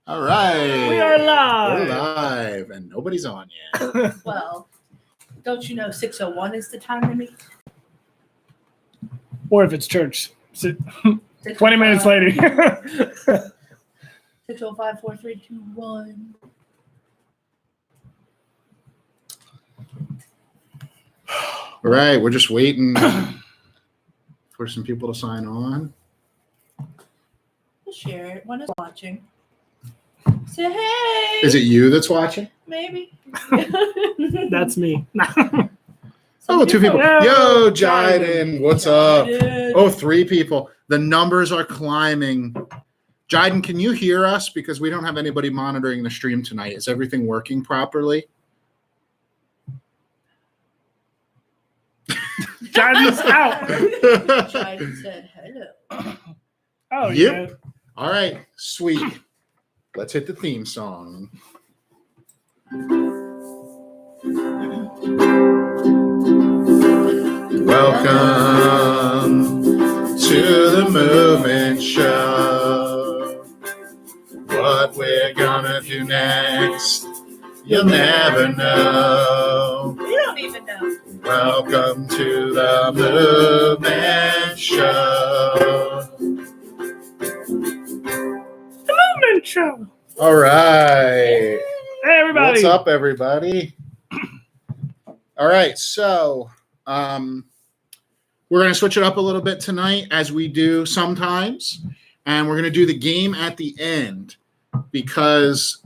All right. We are live. We're live, and nobody's on yet. Well, don't you know 6:01 is the time to meet? Or if it's church, 20 minutes later. 6:05, 4, 3, 2, 1. All right, we're just waiting for some people to sign on. We'll share it. One is watching. Say hey. Is it you that's watching? Maybe. That's me. Oh, two people. Yo, Yo, Jiden. Jiden, what's up? Jiden. Oh, 3 people. The numbers are climbing. Jiden, can you hear us? Because we don't have anybody monitoring the stream tonight. Is everything working properly? Jiden's out. Jiden said hello. Oh, Yep. yeah. All right, sweet. Let's hit the theme song. Welcome to the Movement Show. What we're gonna do next, you'll never know. We don't even know. Welcome to the Movement Show. Movement show. All right. Hey, everybody. What's up, everybody? All right, so we're going to switch it up a little bit tonight, as we do sometimes, and we're going to do the game at the end because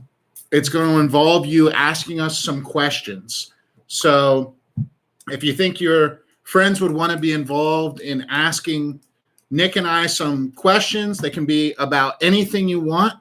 it's going to involve you asking us some questions. So if you think your friends would want to be involved in asking Nick and I some questions, they can be about anything you want.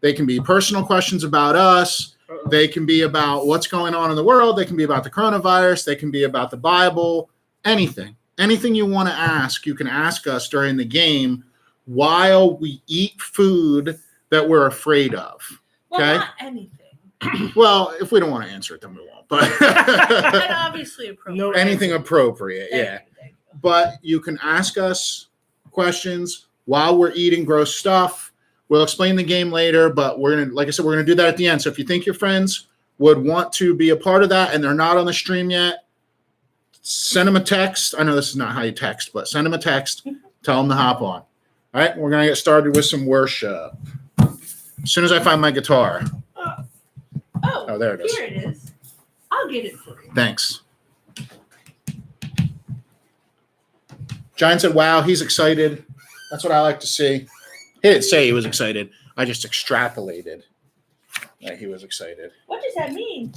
They can be personal questions about us. They can be about what's going on in the world. They can be about the coronavirus. They can be about the Bible, anything. Anything you want to ask, you can ask us during the game while we eat food that we're afraid of. Well, Okay? not anything. Well, if we don't want to answer it, then we won't. But And obviously appropriate. No, anything appropriate, yeah. Thank you. But you can ask us questions while we're eating gross stuff. We'll explain the game later, but we're gonna, like I said, we're gonna do that at the end. So if you think your friends would want to be a part of that and they're not on the stream yet, send them a text. I know this is not how you text, but send them a text. Tell them to hop on. All right, we're gonna get started with some worship. As soon as I find my guitar. Oh, there it is. Here it is. I'll get it for you. Thanks. Giant said, wow, he's excited. That's what I like to see. He didn't say he was excited. I just extrapolated that he was excited. What does that mean?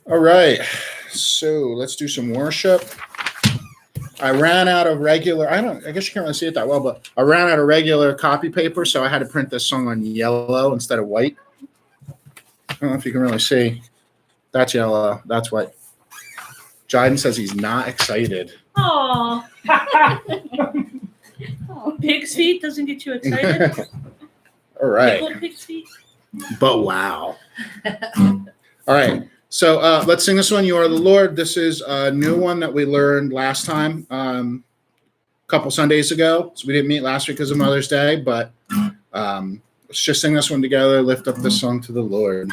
All right. So let's do some worship. I ran out of regular, I guess you can't really see it that well, but I ran out of regular copy paper, so I had to print this song on yellow instead of white. I don't know if you can really see. That's yellow. That's white. Jiden says he's not excited. Aw. Pig's feet doesn't get you excited? All right. Pickled pig's feet? But wow. All right. So let's sing this one, You Are the Lord. This is a new one that we learned last time, a couple Sundays ago. So we didn't meet last week because of Mother's Day, but let's just sing this one together, lift up this song to the Lord.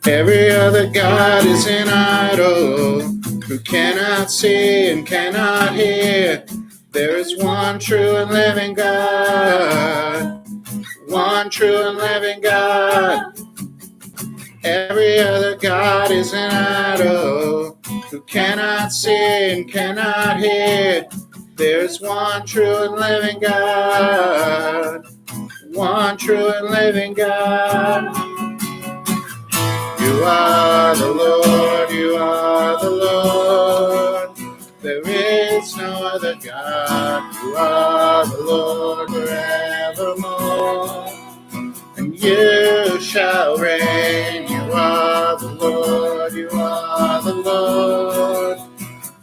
Every other God is an idol who cannot see and cannot hear. There is one true and living God, one true and living God. Every other God is an idol who cannot see and cannot hear. There is one true and living God, one true and living God. You are the Lord, you are the Lord. There is no other God. You are the Lord forevermore. And you shall reign. You are the Lord, you are the Lord.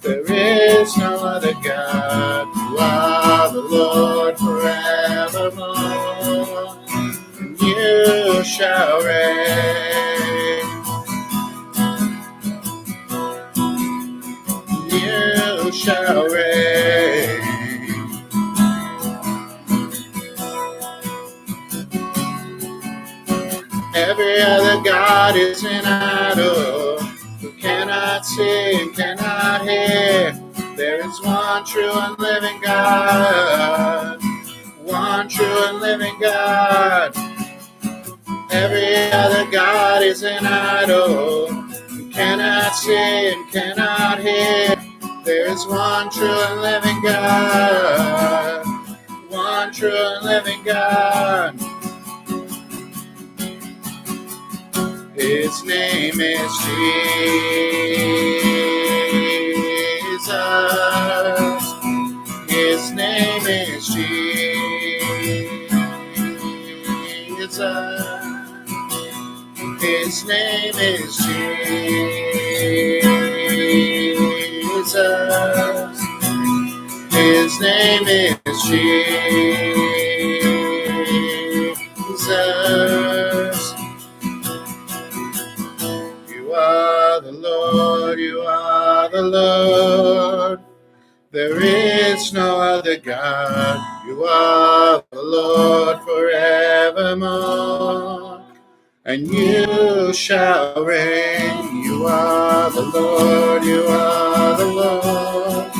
There is no other God. You are the shall reign. You shall reign. Every other God is an idol who cannot see and cannot hear. There is one true and living God. One true and living God. Every other God is an idol who cannot see and cannot hear. There is one true and living God. One true and living God. His name is Jesus. His name is Jesus. His name is Jesus. His name is Jesus. You are the Lord, you are the Lord. There is no other God. You are the Lord forevermore. And you shall reign. You are the Lord, you are the Lord.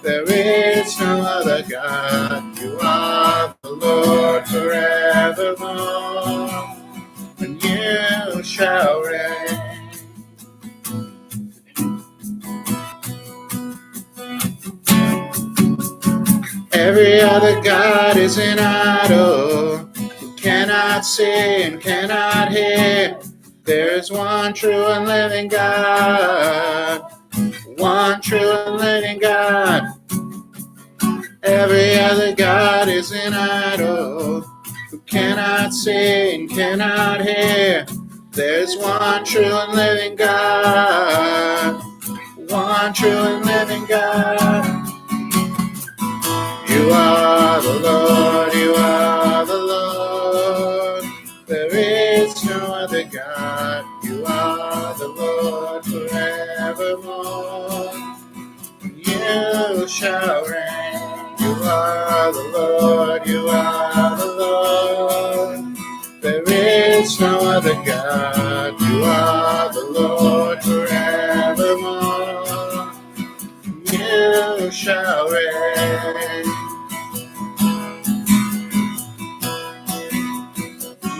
There is no other God. You are the Lord forevermore. And you shall reign. Every other God is an idol who cannot see and cannot hear. There is one true and living God. One true and living God. Every other God is an idol who cannot see and cannot hear. There's one true and living God. One true and living God. You are the Lord, you are the Lord. There is no other God. You are the Lord forevermore. You shall reign. You are the Lord, you are the Lord. There is no other God. You are the Lord forevermore. You shall reign.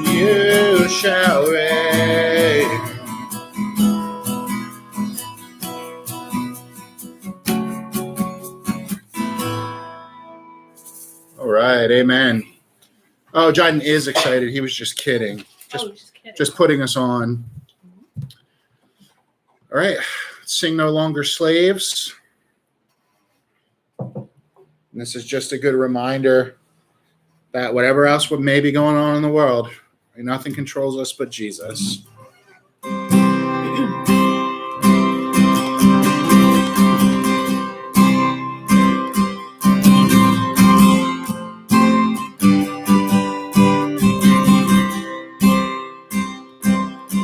You shall reign. All right, amen. Oh, Jordan is excited. He was just kidding. Just putting us on. All right, sing No Longer Slaves. And this is just a good reminder that whatever else may be going on in the world, nothing controls us but Jesus.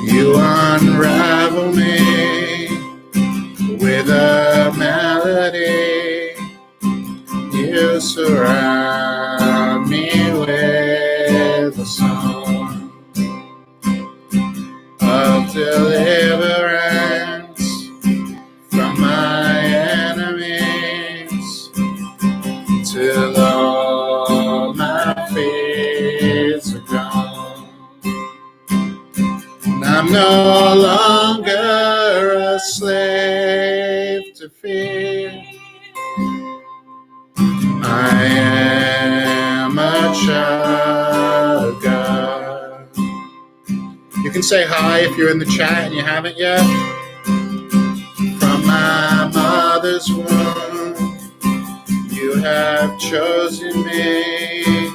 You unravel me with a melody. You surround me with a song of deliverance from my enemies, till all my fears are gone. And I'm no longer a slave to fear. I am a child of God. You can say hi if you're in the chat and you haven't yet. From my mother's womb, you have chosen me.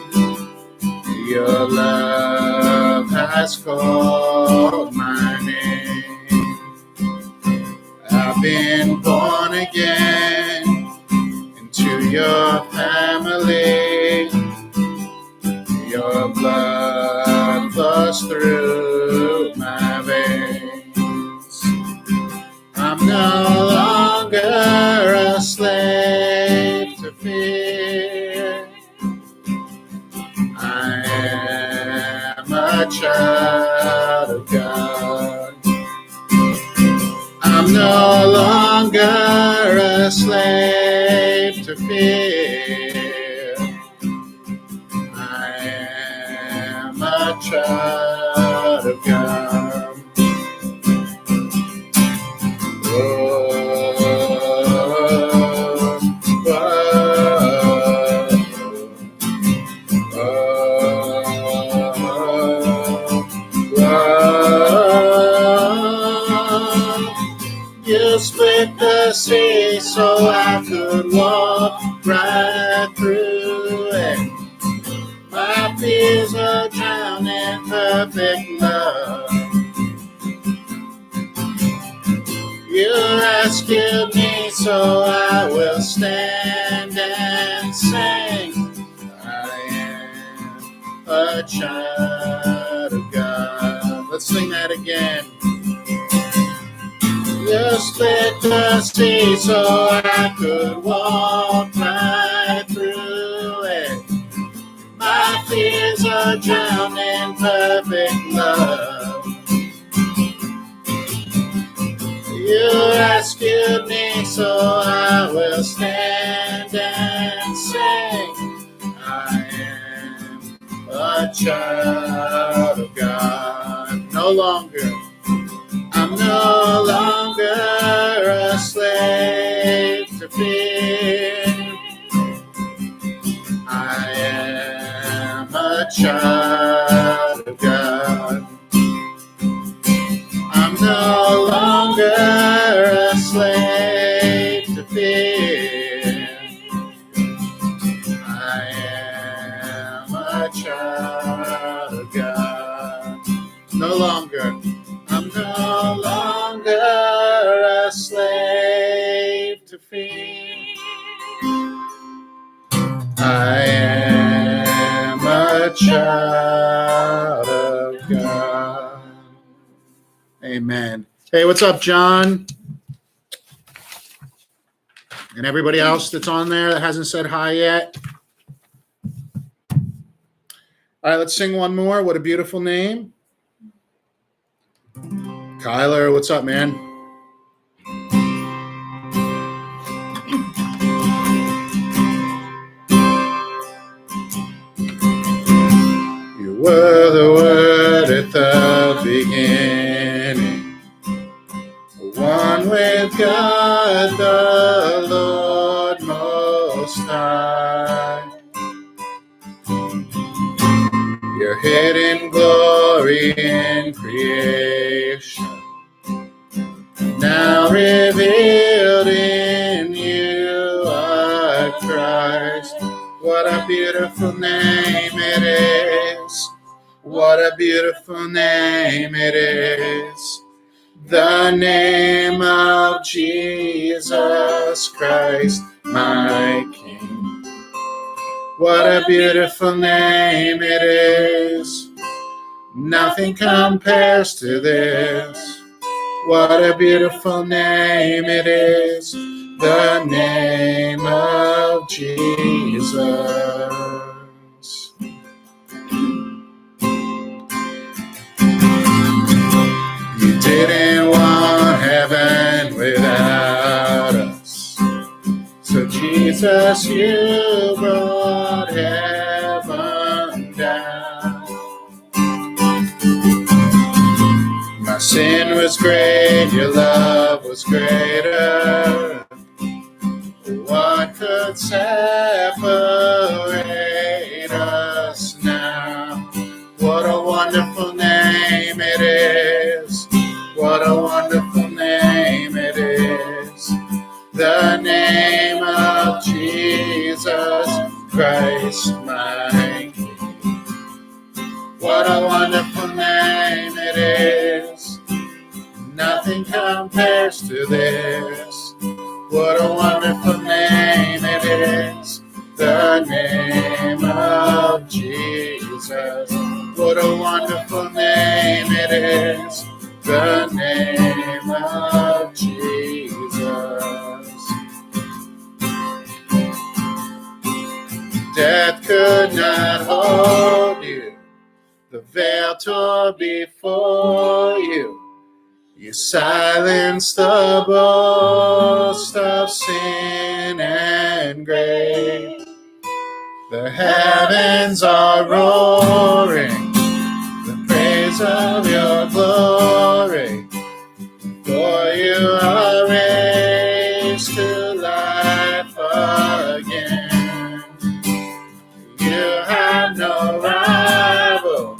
Your love has called my name. I've been born again into your family. Your blood flows through child of God. I'm no longer a slave to fear. I am a child of God. You split the sea so I could walk right through it. My fears are drowned in perfect love. You rescued me so I will stand and sing. I am a child of God. Let's sing that again. You split the sea so I could walk right through it. My fears are drowned in perfect love. You rescued me so I will stand and sing. I am a child of God. No longer. I'm no longer a slave to fear. I am a child of God. I'm no longer a slave to fear. I am a child of God. No longer. I'm no longer a slave to fear. I am a child of God. Amen. Hey, what's up, John? And everybody else that's on there that hasn't said hi yet. All right, let's sing one more. What a beautiful name. Kyler, what's up, man? You were the Word at the beginning, one with God the Lord Most High. Your hidden glory in creation, now revealed in you are Christ. What a beautiful name it is. What a beautiful name it is. The name of Jesus Christ, my King. What a beautiful name it is. Nothing compares to this. What a beautiful name it is. The name of Jesus. You didn't want heaven without us. So Jesus, you brought heaven down. My sin was great, your love was greater. What could separate us now? What a wonderful name it is. What a wonderful name it is. The name of Jesus Christ, my King. What a wonderful name it is. Nothing compares to this. What a wonderful name it is. The name of Jesus. What a wonderful name it is. The name of Jesus. Death could not hold you. The veil tore before you. You silenced the boast of sin and grave. The heavens are roaring the praise of your glory. For you are raised to life again. You have no rival.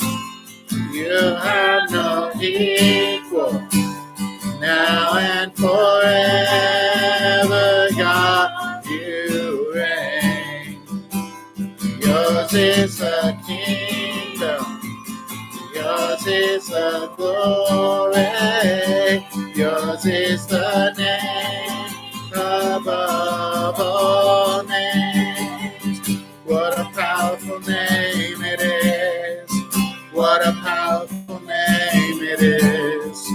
You have no equal. Now and forever, God, you reign. Yours is the kingdom. Yours is the glory. Yours is the name above all names. What a powerful name it is. What a powerful name it is.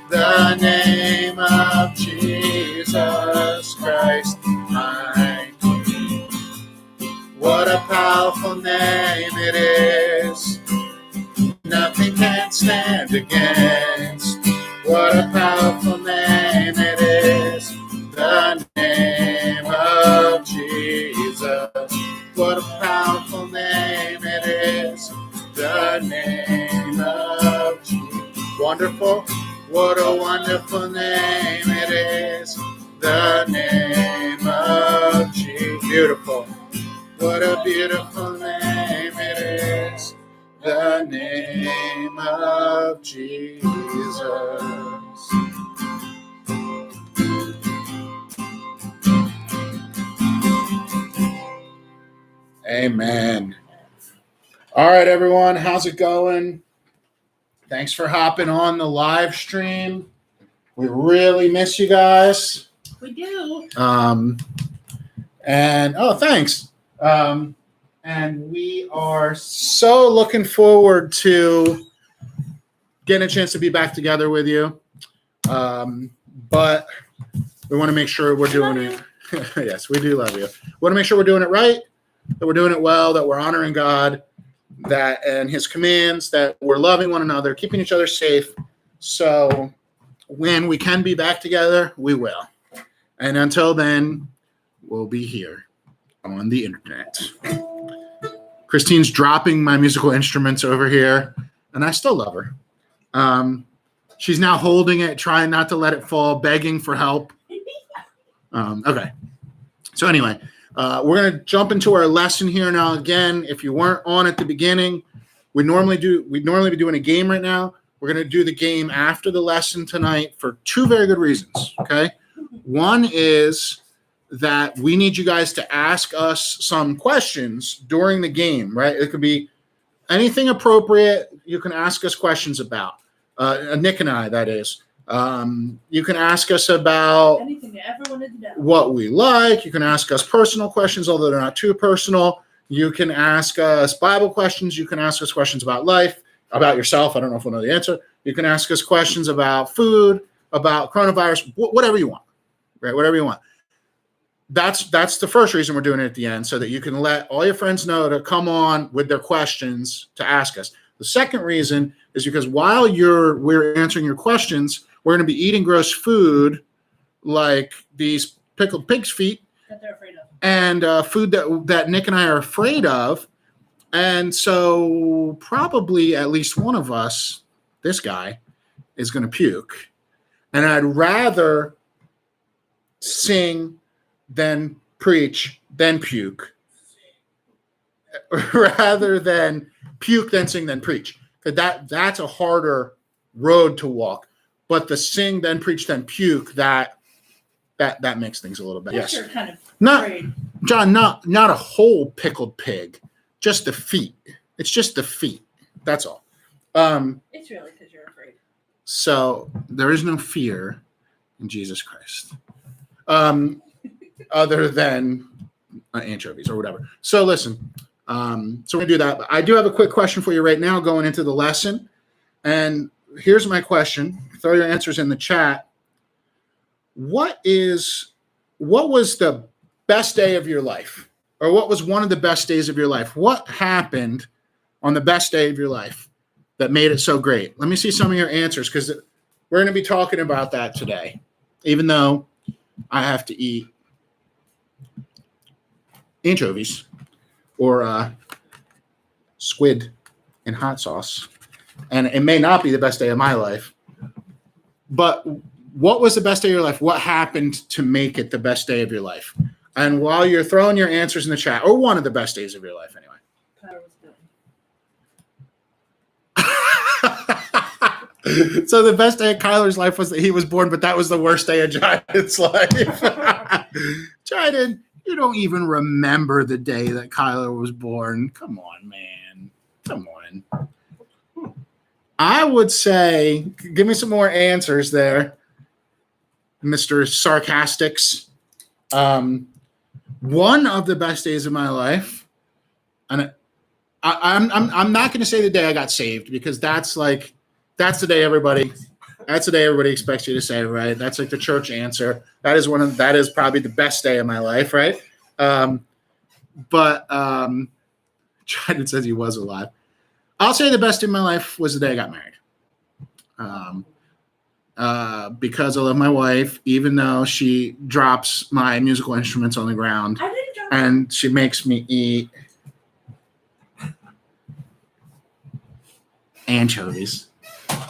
The name of Jesus Christ, my King. What a powerful name it is. Nothing can stand against. What a powerful name it is. The name of Jesus. What a powerful name it is. The name of Jesus. Wonderful. What a wonderful name it is. The name of Jesus. Beautiful. What a beautiful name it is. The name of Jesus. Amen. All right, everyone. How's it going? Thanks for hopping on the live stream. We really miss you guys. We do. Thanks. And we are so looking forward to getting a chance to be back together with you. But we want to make sure we're doing it. Yes, we do love you. We want to make sure we're doing it right, that we're doing it well, that we're honoring God, that and his commands, that we're loving one another, keeping each other safe. So when we can be back together, we will. And until then, we'll be here on the internet. Christine's dropping my musical instruments over here, and I still love her. She's now holding it, trying not to let it fall, begging for help. Okay. So anyway, we're going to jump into our lesson here now. Again, if you weren't on at the beginning, we'd normally be doing a game right now. We're going to do the game after the lesson tonight for two very good reasons, okay? One is that we need you guys to ask us some questions during the game, right? It could be anything appropriate you can ask us questions about. Nick and I, that is. You can ask us about Anything you ever wanted to know. what we like. You can ask us personal questions, although they're not too personal. You can ask us Bible questions. You can ask us questions about life, about yourself. I don't know if we'll know the answer. You can ask us questions about food, about coronavirus, whatever you want, right? Whatever you want. That's the first reason we're doing it at the end, so that you can let all your friends know to come on with their questions to ask us. The second reason is because while we're answering your questions, we're going to be eating gross food like these pickled pig's feet That they're afraid of. and food that Nick and I are afraid of. And so probably at least one of us, this guy, is going to puke. And I'd rather sing than preach than puke, rather than puke then sing then preach. That's a harder road to walk. But the sing then preach then puke, that makes things a little bit. Yes. You're kind of Not afraid. John, not a whole pickled pig, just the feet. It's just the feet. That's all. It's really because you're afraid. So there is no fear in Jesus Christ. Other than anchovies or whatever. So listen, so we're going to do that. But I do have a quick question for you right now going into the lesson. And here's my question. Throw your answers in the chat. What was the best day of your life? Or what was one of the best days of your life? What happened on the best day of your life? that made it so great? Let me see some of your answers because we're going to be talking about that today, even though I have to eat anchovies or squid in hot sauce. And it may not be the best day of my life, but what was the best day of your life? What happened to make it the best day of your life? And while you're throwing your answers in the chat, or one of the best days of your life anyway. Tyler was good. So the best day of Kyler's life was that he was born, but that was the worst day of Jaiden's life. Jaiden, you don't even remember the day that Kyler was born. Come on, man. Come on. I would say, give me some more answers there, Mr. Sarcastics. One of the best days of my life, and I'm not going to say the day I got saved because that's the day everybody expects you to say, right? That's like the church answer. That is probably the best day of my life, right? But Jaden says he was alive. I'll say the best day of my life was the day I got married. Because I love my wife, even though she drops my musical instruments on the ground and she makes me eat anchovies.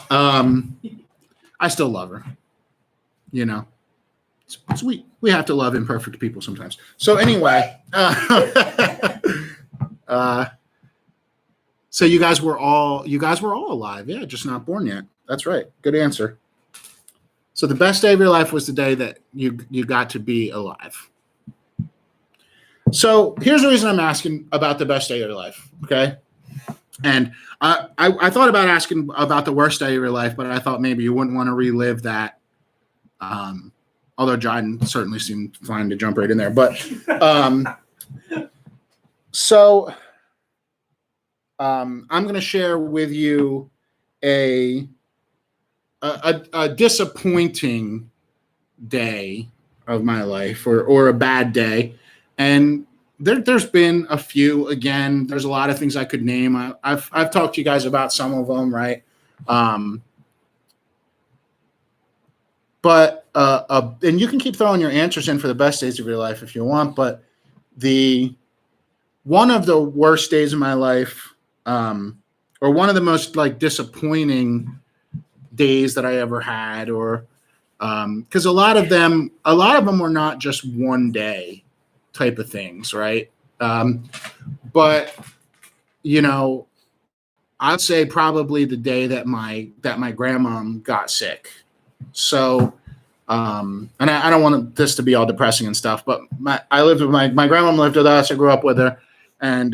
I still love her. You know, we have to love imperfect people sometimes. So anyway, so you guys were all alive, yeah, just not born yet. That's right. Good answer. So the best day of your life was the day that you got to be alive. So here's the reason I'm asking about the best day of your life, okay? And I thought about asking about the worst day of your life, but I thought maybe you wouldn't want to relive that. Although Jaiden certainly seemed fine to jump right in there. But so I'm going to share with you a disappointing day of my life or a bad day. And there's been a few. Again, there's a lot of things I could name. I've talked to you guys about some of them, right? But and you can keep throwing your answers in for the best days of your life if you want. But one of the worst days of my life, or one of the most like disappointing days that I ever had, or because a lot of them were not just one day type of things, right? But you know, I'd say probably the day that my grandma got sick. So, and I don't want this to be all depressing and stuff, but I lived with my grandma lived with us. I grew up with her, and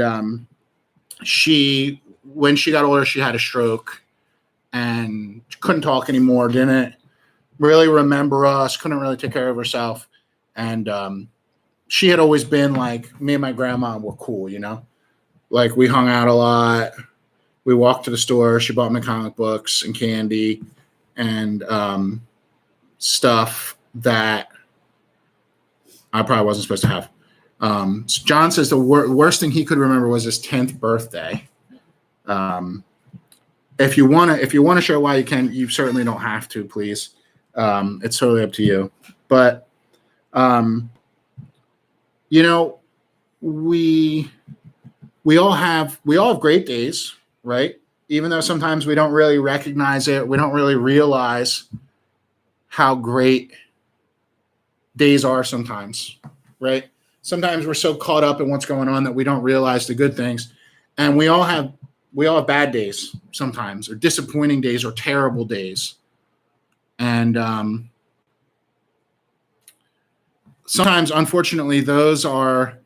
when she got older, she had a stroke and couldn't talk anymore. Didn't really remember us. Couldn't really take care of herself, and she had always been like, me and my grandma were cool, you know, like we hung out a lot. We walked to the store. She bought me comic books and candy and stuff that I probably wasn't supposed to have. So John says the worst thing he could remember was his 10th birthday. If you want to share why you can, you certainly don't have to, please. It's totally up to you. But you know, we all have great days, right? Even though sometimes we don't really recognize it, we don't really realize how great days are sometimes, right? Sometimes we're so caught up in what's going on that we don't realize the good things. And we all have bad days sometimes, or disappointing days, or terrible days. And sometimes, unfortunately, those are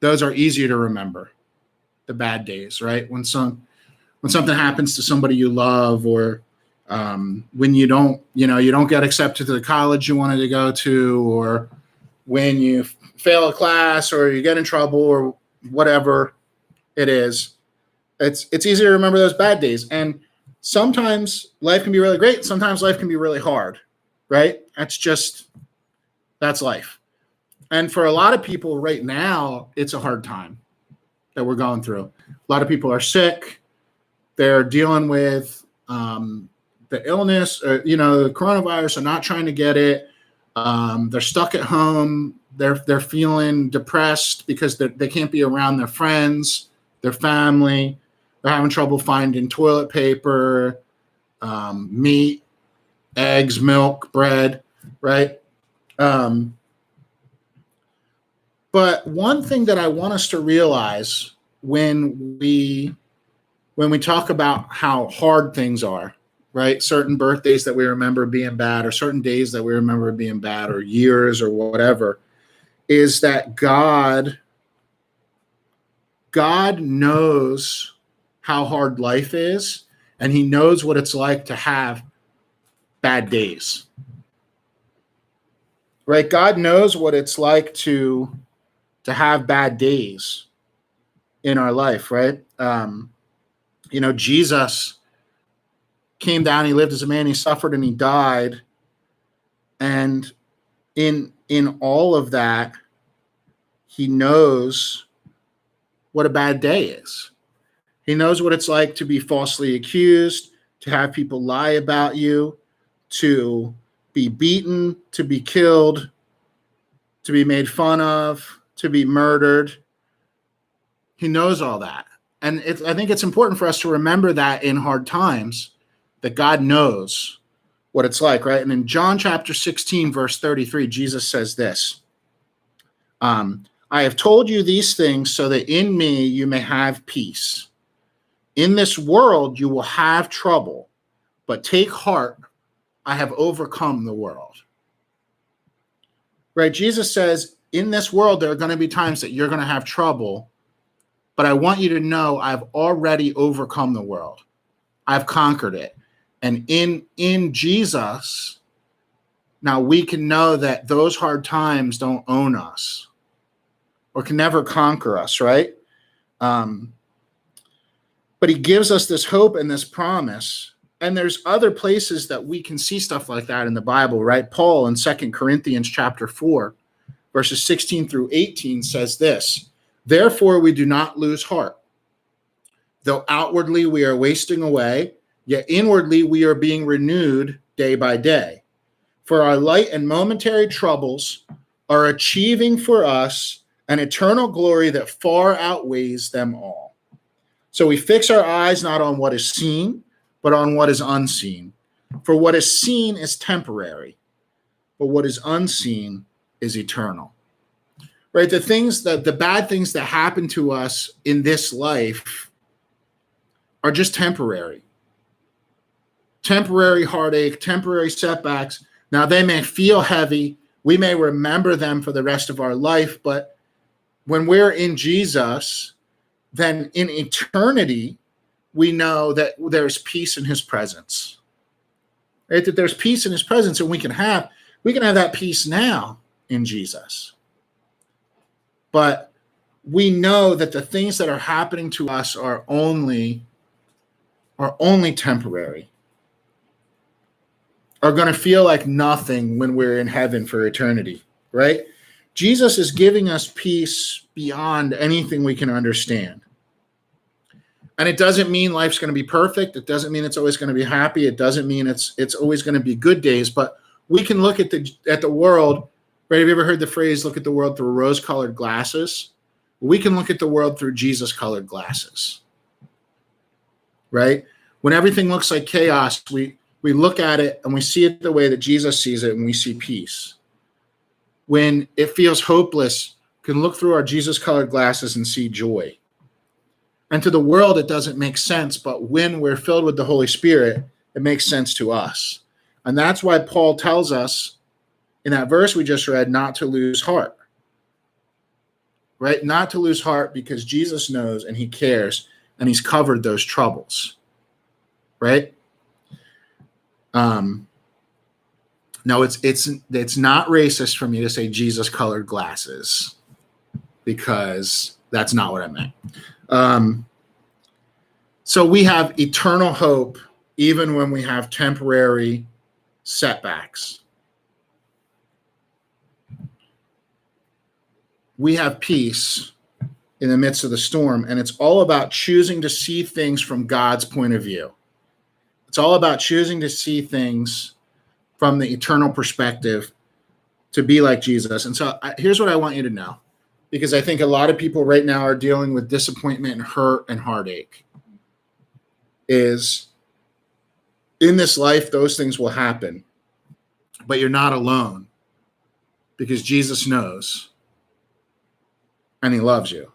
easier to remember, the bad days, right? When something happens to somebody you love, or when you don't get accepted to the college you wanted to go to, or when you fail a class, or you get in trouble, or whatever it is, it's easier to remember those bad days. And sometimes life can be really great. Sometimes life can be really hard, right? That's life. And for a lot of people right now, it's a hard time that we're going through. A lot of people are sick. they're dealing with the illness, or, the coronavirus, are not trying to get it. They're stuck at home. They're feeling depressed because they can't be around their friends, their family. They're having trouble finding toilet paper, meat, eggs, milk, bread, right? But one thing that I want us to realize when we talk about how hard things are, right? Certain birthdays that we remember being bad, or certain days that we remember being bad, or years, or whatever, is that God knows how hard life is, and he knows what it's like to have bad days. Right? God knows what it's like to have bad days in our life, right? Jesus came down, he lived as a man, he suffered, and he died. And in all of that, he knows what a bad day is. He knows what it's like to be falsely accused, to have people lie about you, to be beaten, to be killed, to be made fun of, to be murdered. He knows all that. And I think it's important for us to remember that in hard times, that God knows what it's like, right? And in John chapter 16, verse 33, Jesus says this, I have told you these things so that in me you may have peace. In this world you will have trouble, but take heart, I have overcome the world. Right? Jesus says, in this world there are going to be times that you're going to have trouble, but I want you to know I've already overcome the world. I've conquered it. And in Jesus, now we can know that those hard times don't own us or can never conquer us, right? But he gives us this hope and this promise. And there's other places that we can see stuff like that in the Bible, right? Paul in 2 Corinthians chapter 4, verses 16 through 18 says this, therefore we do not lose heart. Though outwardly we are wasting away, yet inwardly we are being renewed day by day. For our light and momentary troubles are achieving for us an eternal glory that far outweighs them all. So we fix our eyes not on what is seen, but on what is unseen. For what is seen is temporary, but what is unseen is eternal. Right? The bad things that happen to us in this life are just temporary. Temporary heartache, temporary setbacks. Now they may feel heavy. We may remember them for the rest of our life, but when we're in Jesus, then in eternity, we know that there's peace in his presence. Right? That there's peace in his presence, and we can have that peace now in Jesus. But we know that the things that are happening to us are only temporary, are going to feel like nothing when we're in heaven for eternity, right? Jesus is giving us peace beyond anything we can understand. And it doesn't mean life's going to be perfect. It doesn't mean it's always going to be happy. It doesn't mean it's always going to be good days. But we can look at the world, right? Have you ever heard the phrase, look at the world through rose-colored glasses? We can look at the world through Jesus-colored glasses, right? When everything looks like chaos, we look at it and we see it the way that Jesus sees it, and we see peace. When it feels hopeless, we can look through our Jesus-colored glasses and see joy. And to the world, it doesn't make sense, but when we're filled with the Holy Spirit, it makes sense to us. And that's why Paul tells us in that verse we just read not to lose heart, right? Not to lose heart, because Jesus knows and he cares and he's covered those troubles, right? No, it's not racist for me to say Jesus-colored glasses, because that's not what I meant. So we have eternal hope even when we have temporary setbacks. We have peace in the midst of the storm. And it's all about choosing to see things from God's point of view. It's all about choosing to see things from the eternal perspective to be like Jesus. And so here's what I want you to know, because I think a lot of people right now are dealing with disappointment and hurt and heartache. Is in this life, those things will happen, but you're not alone because Jesus knows and he loves you.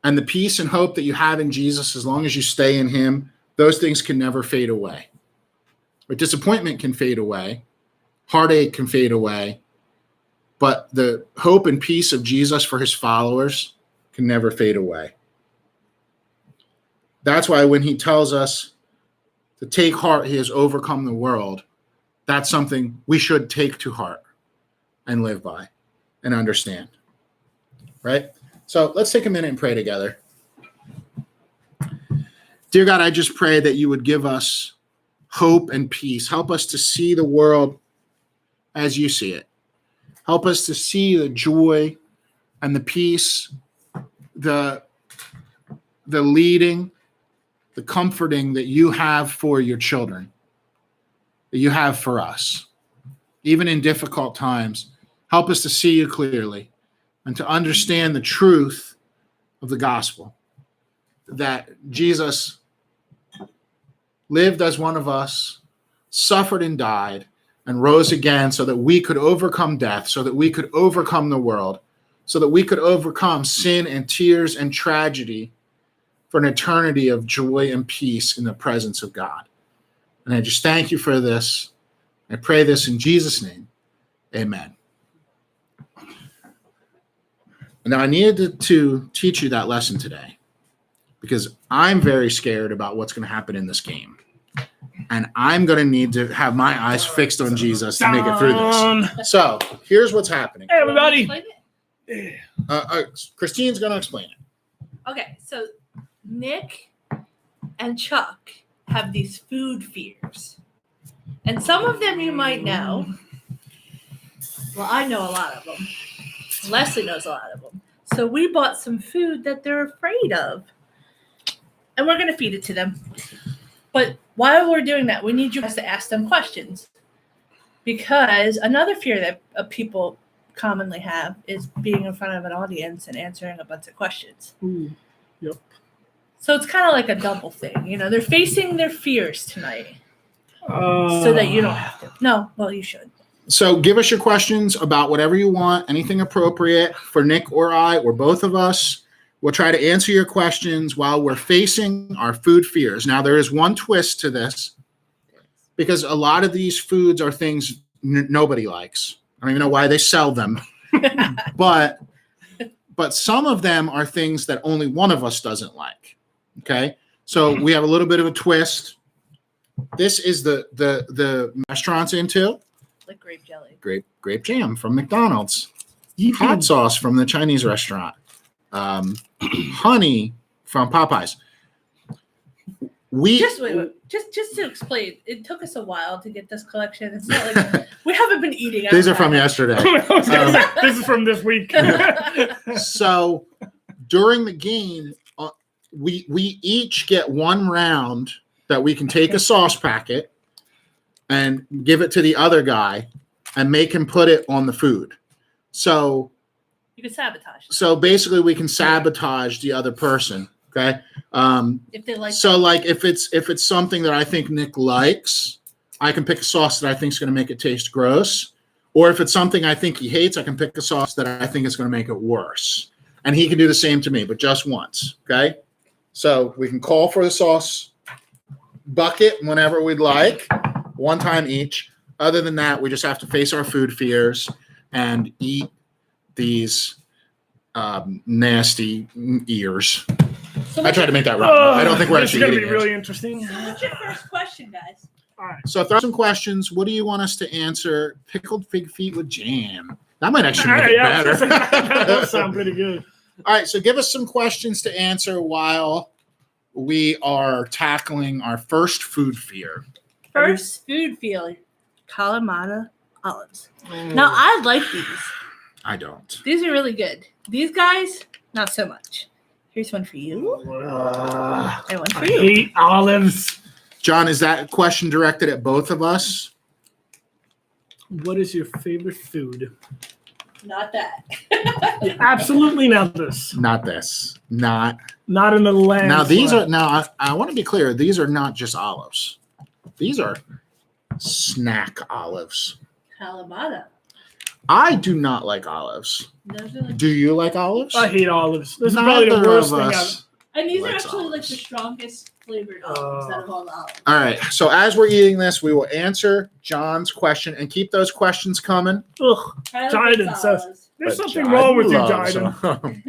And the peace and hope that you have in Jesus, as long as you stay in him, those things can never fade away. But disappointment can fade away. Heartache can fade away. But the hope and peace of Jesus for his followers can never fade away. That's why when he tells us to take heart, he has overcome the world, that's something we should take to heart and live by and understand. Right? So let's take a minute and pray together. Dear God, I just pray that you would give us hope and peace. Help us to see the world as you see it. Help us to see the joy and the peace, the leading, the comforting that you have for your children, that you have for us. Even in difficult times, help us to see you clearly and to understand the truth of the gospel, that Jesus lived as one of us, suffered and died, and rose again so that we could overcome death, so that we could overcome the world, so that we could overcome sin and tears and tragedy for an eternity of joy and peace in the presence of God. And I just thank you for this. I pray this in Jesus' name. Amen. Now, I needed to teach you that lesson today because I'm very scared about what's going to happen in this game. And I'm going to need to have my eyes fixed on Jesus to make it through this. So here's what's happening. Hey, everybody. Christine's going to explain it. Okay, so Nick and Chuck have these food fears. And some of them you might know. Well, I know a lot of them. Leslie knows a lot of them. So we bought some food that they're afraid of. And we're going to feed it to them. But while we're doing that, we need you guys to ask them questions. Because another fear that people commonly have is being in front of an audience and answering a bunch of questions. Ooh, yep. So it's kind of like a double thing. You know, they're facing their fears tonight. So that you don't have to. No, well, you should. So give us your questions about whatever you want, anything appropriate for Nick or I or both of us. We'll try to answer your questions while we're facing our food fears. Now, there is one twist to this because a lot of these foods are things nobody likes. I don't even know why they sell them. but some of them are things that only one of us doesn't like. Okay? So we have a little bit of a twist. This is the restaurant's into. Like grape jelly. Grape jam from McDonald's. Hot sauce from the Chinese restaurant. Honey from Popeyes. Just to explain, it took us a while to get this collection. It's not like we haven't been eating. These are from yesterday. This is from this week. So during the game, we each get one round that we can take a sauce packet and give it to the other guy and make him put it on the food. So you can sabotage. So basically we can sabotage the other person. Okay. If they like. So like if it's something that I think Nick likes, I can pick a sauce that I think is going to make it taste gross. Or if it's something I think he hates, I can pick a sauce that I think is going to make it worse. And he can do the same to me, but just once. Okay. So we can call for the sauce bucket whenever we'd like, one time each. Other than that, we just have to face our food fears and eat these nasty ears. So I tried to make that right. I don't think we're This is actually going to be eating really ears. interesting. So what's your first question, guys? All right. So throw some questions. What do you want us to answer? Pickled fig feet with jam. That might actually make it better. That does sound pretty good. All right, so give us some questions to answer while we are tackling our first food fear. First food fear, Kalamata olives. Now, I like these. I don't. These are really good. These guys not so much. Here's one for you. And one for I you. hate olives. John, is that question directed at both of us? What is your favorite food? Not that. Yeah, absolutely not this. Not this. Not. Not in the land. Now, these are, now, I want to be clear. These are not just olives. These are snack olives. Kalamata. I do not like olives. Those are like, Do you like olives? I hate olives. This is probably the Neither worst of thing us. and these are likes actually like olives. the strongest flavored olives out of all the olives. All right. So as we're eating this, we will answer John's question and keep those questions coming. Ugh. Tyler Jiden likes says- olives. There's But something wrong with you, loves Jiden. them.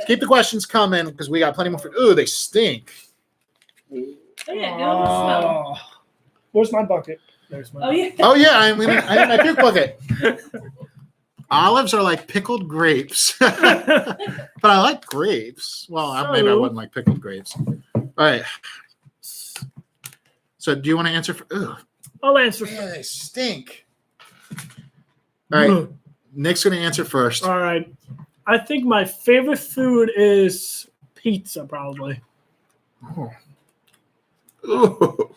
Keep the questions coming because we got plenty more food. Ooh, they stink. Oh yeah, give them a smell. Oh. Where's my bucket? There's my Oh yeah. Oh yeah, I need my puke bucket. Olives are like pickled grapes, but I like grapes. Well, maybe I So- wouldn't like pickled grapes. All right. So, do you want to answer? I'll answer. Yeah, they stink. All right, Nick's gonna answer first. All right. I think my favorite food is pizza, probably. Oh. Ooh.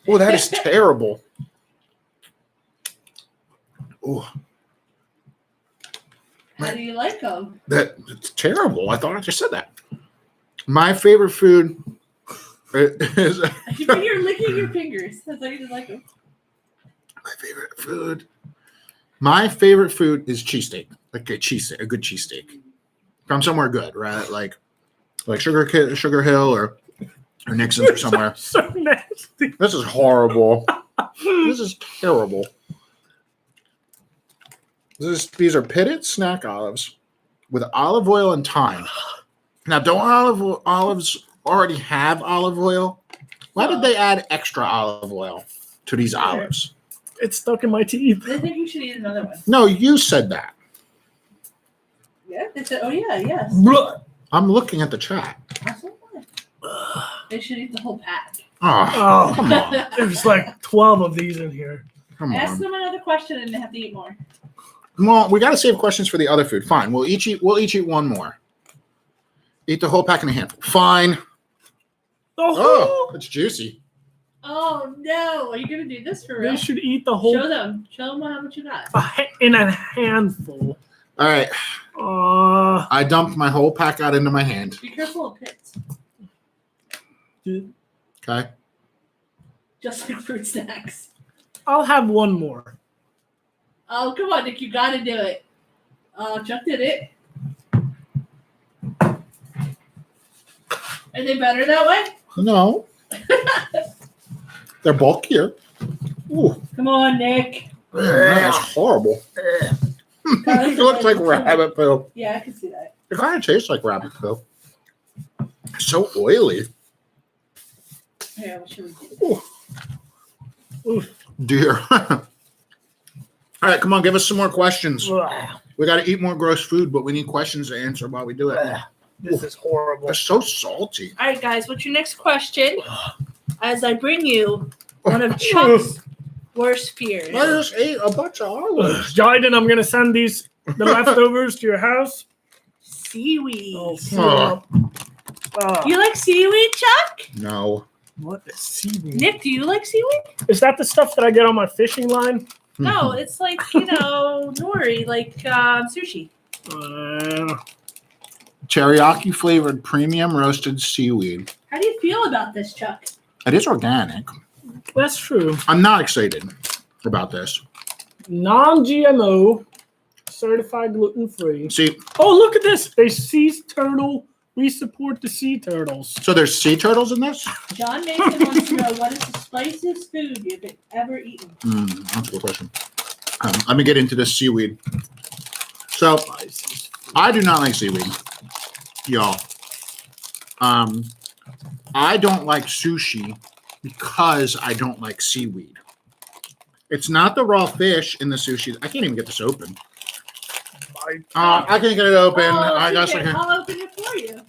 Oh, that is terrible. Oh, How do you like them? that's terrible. I thought I just said that. My favorite food is You're licking your fingers. That's why you didn't like them. my favorite food. My favorite food is cheesesteak, like a good cheesesteak from somewhere good, right? Like Sugar Hill or Nixon's or somewhere. So nasty. This is horrible. This is terrible. These are pitted snack olives with olive oil and thyme. Now, don't olives already have olive oil? Why did they add extra olive oil to these olives? It's stuck in my teeth. I think you should eat another one. No, you said that. Yeah, they said, oh yeah, yes. Blah. I'm looking at the chat. Absolutely. They should eat the whole pack. Oh, Oh, come on. there's like 12 of these in here. Come Ask on. them another question and they have to eat more. Well, we got to save questions for the other food. Fine. We'll each eat one more. Eat the whole pack in a handful. Fine. Oh, it's juicy. Oh no! Are you gonna do this for They real? should eat the whole Show them how much you got. in a handful. All right. I dumped my whole pack out into my hand. Be careful of pits. Okay. Just like fruit snacks. I'll have one more. Oh come on, Nick! You gotta do it. Oh, Chuck did it. Are they better that way? No. They're bulkier. Ooh, Come on, Nick. man, that's horrible. It looks like rabbit poo. Yeah, I can see that. It kind of tastes like rabbit poo. It's so oily. Here, what should we do? Ooh. Dear. All right, come on, give us some more questions. We got to eat more gross food, but we need questions to answer while we do it. This is horrible. They're so salty. All right, guys. What's your next question? As I bring you one of Chuck's worst fears. I just ate a bunch of olives. Jiden, I'm gonna send the leftovers to your house. Seaweed. Oh. You like seaweed, Chuck? No. What is seaweed? Nick, do you like seaweed? Is that the stuff that I get on my fishing line? No, it's like, nori, like sushi. Teriyaki flavored premium roasted seaweed. How do you feel about this, Chuck? It is organic. That's true. I'm not excited about this. Non-GMO, certified gluten-free. See, Oh, look at this. A sea turtle. We support the sea turtles. so there's sea turtles in this? John Mason wants to know what is the spiciest food you've ever eaten? That's a good question. Let me get into this seaweed. So, I do not like seaweed, y'all. I don't like sushi because I don't like seaweed. It's not the raw fish in the sushi. I can't even get this open. I can't get it open. I guess I can. I'll open it for you.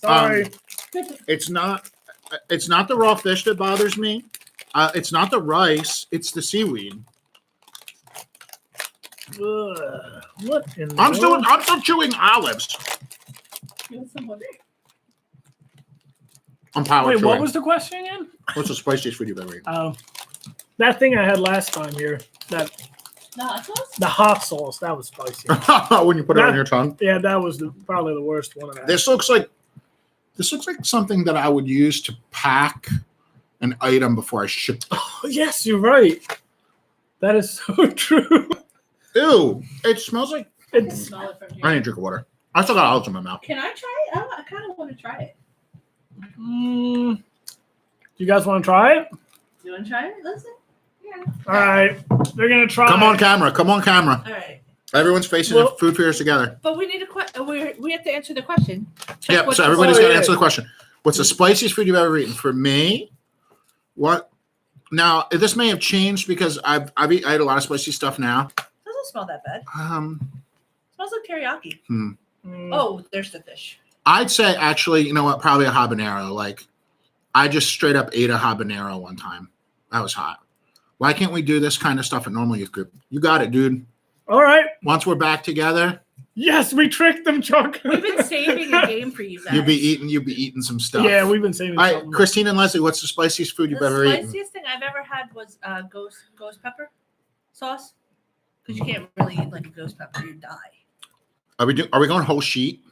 Sorry. It's not the raw fish that bothers me. It's not the rice. It's the seaweed. What in the I'm world? still chewing olives. I'm power Wait, chewing. what was the question again? What's the spiciest food you've ever eaten? Oh, that thing I had last time here. The hot sauce. That was spicy. When you put it on your tongue. Yeah, that was probably the worst one of that. This looks like something that I would use to pack an item before I ship it. Oh, yes, you're right. That is so true. Ew! It smells like. It's I need a drink of water. I still got olives in my mouth. Can I try it? I kind of want to try it. You guys want to try it? You want to try it? Listen. Yeah. All right, they're gonna try. Come on camera. Come on camera. All right. Everyone's facing Well- food fears together. But we need we have to answer the question. Check Yep. what So the- everybody's Oh, got to yeah. answer the question. What's the spiciest food you've ever eaten? For me, what? Now this may have changed because I ate a lot of spicy stuff now. Doesn't smell that bad. Smells like teriyaki. Mm. Oh, there's the fish. I'd say actually, you know what? Probably a habanero. Like, I just straight up ate a habanero one time. That was hot. Why can't we do this kind of stuff at Normal Youth Group? You got it, dude. All right. Once we're back together, Yes, we tricked them, Chuck. We've been saving a game for you guys. you'll be eating some stuff. Yeah, we've been saving. All right, something. Christine and Leslie, what's the spiciest food The you've ever eaten? spiciest thing I've ever had was ghost pepper sauce. Because you can't really eat like a ghost pepper, you die. Are we going whole sheet?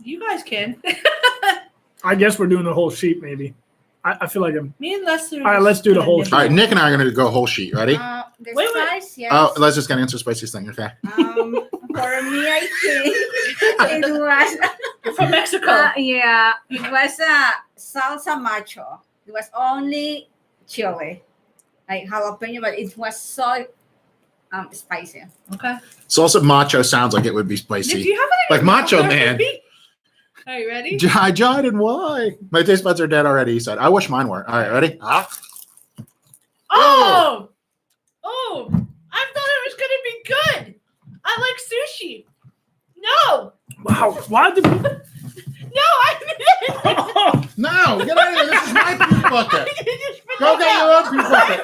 You guys can. I guess we're doing the whole sheet, maybe. I feel like I'm. Me and Leslie. All right, let's do the whole All right, Nick and I are going to go whole sheet. Ready? The Wait. spice, yes. Oh, Leslie's going to answer the spiciest thing. Okay. For me, I think it was You're from Mexico. yeah, it was salsa macho. It was only chili, like jalapeno, but it was so spicy. Okay. Salsa macho sounds like it would be Nick, do spicy. you have it? Like Macho Man. Are you ready? I jotted and why? My taste buds are dead already, he said. I wish mine were. All right, ready? Oh! Oh! I thought it was gonna be good. I like sushi. No! Wow. Why did? No, I didn't. No, get out of here. This is my pee bucket. You just put Go it get down. your own pee bucket.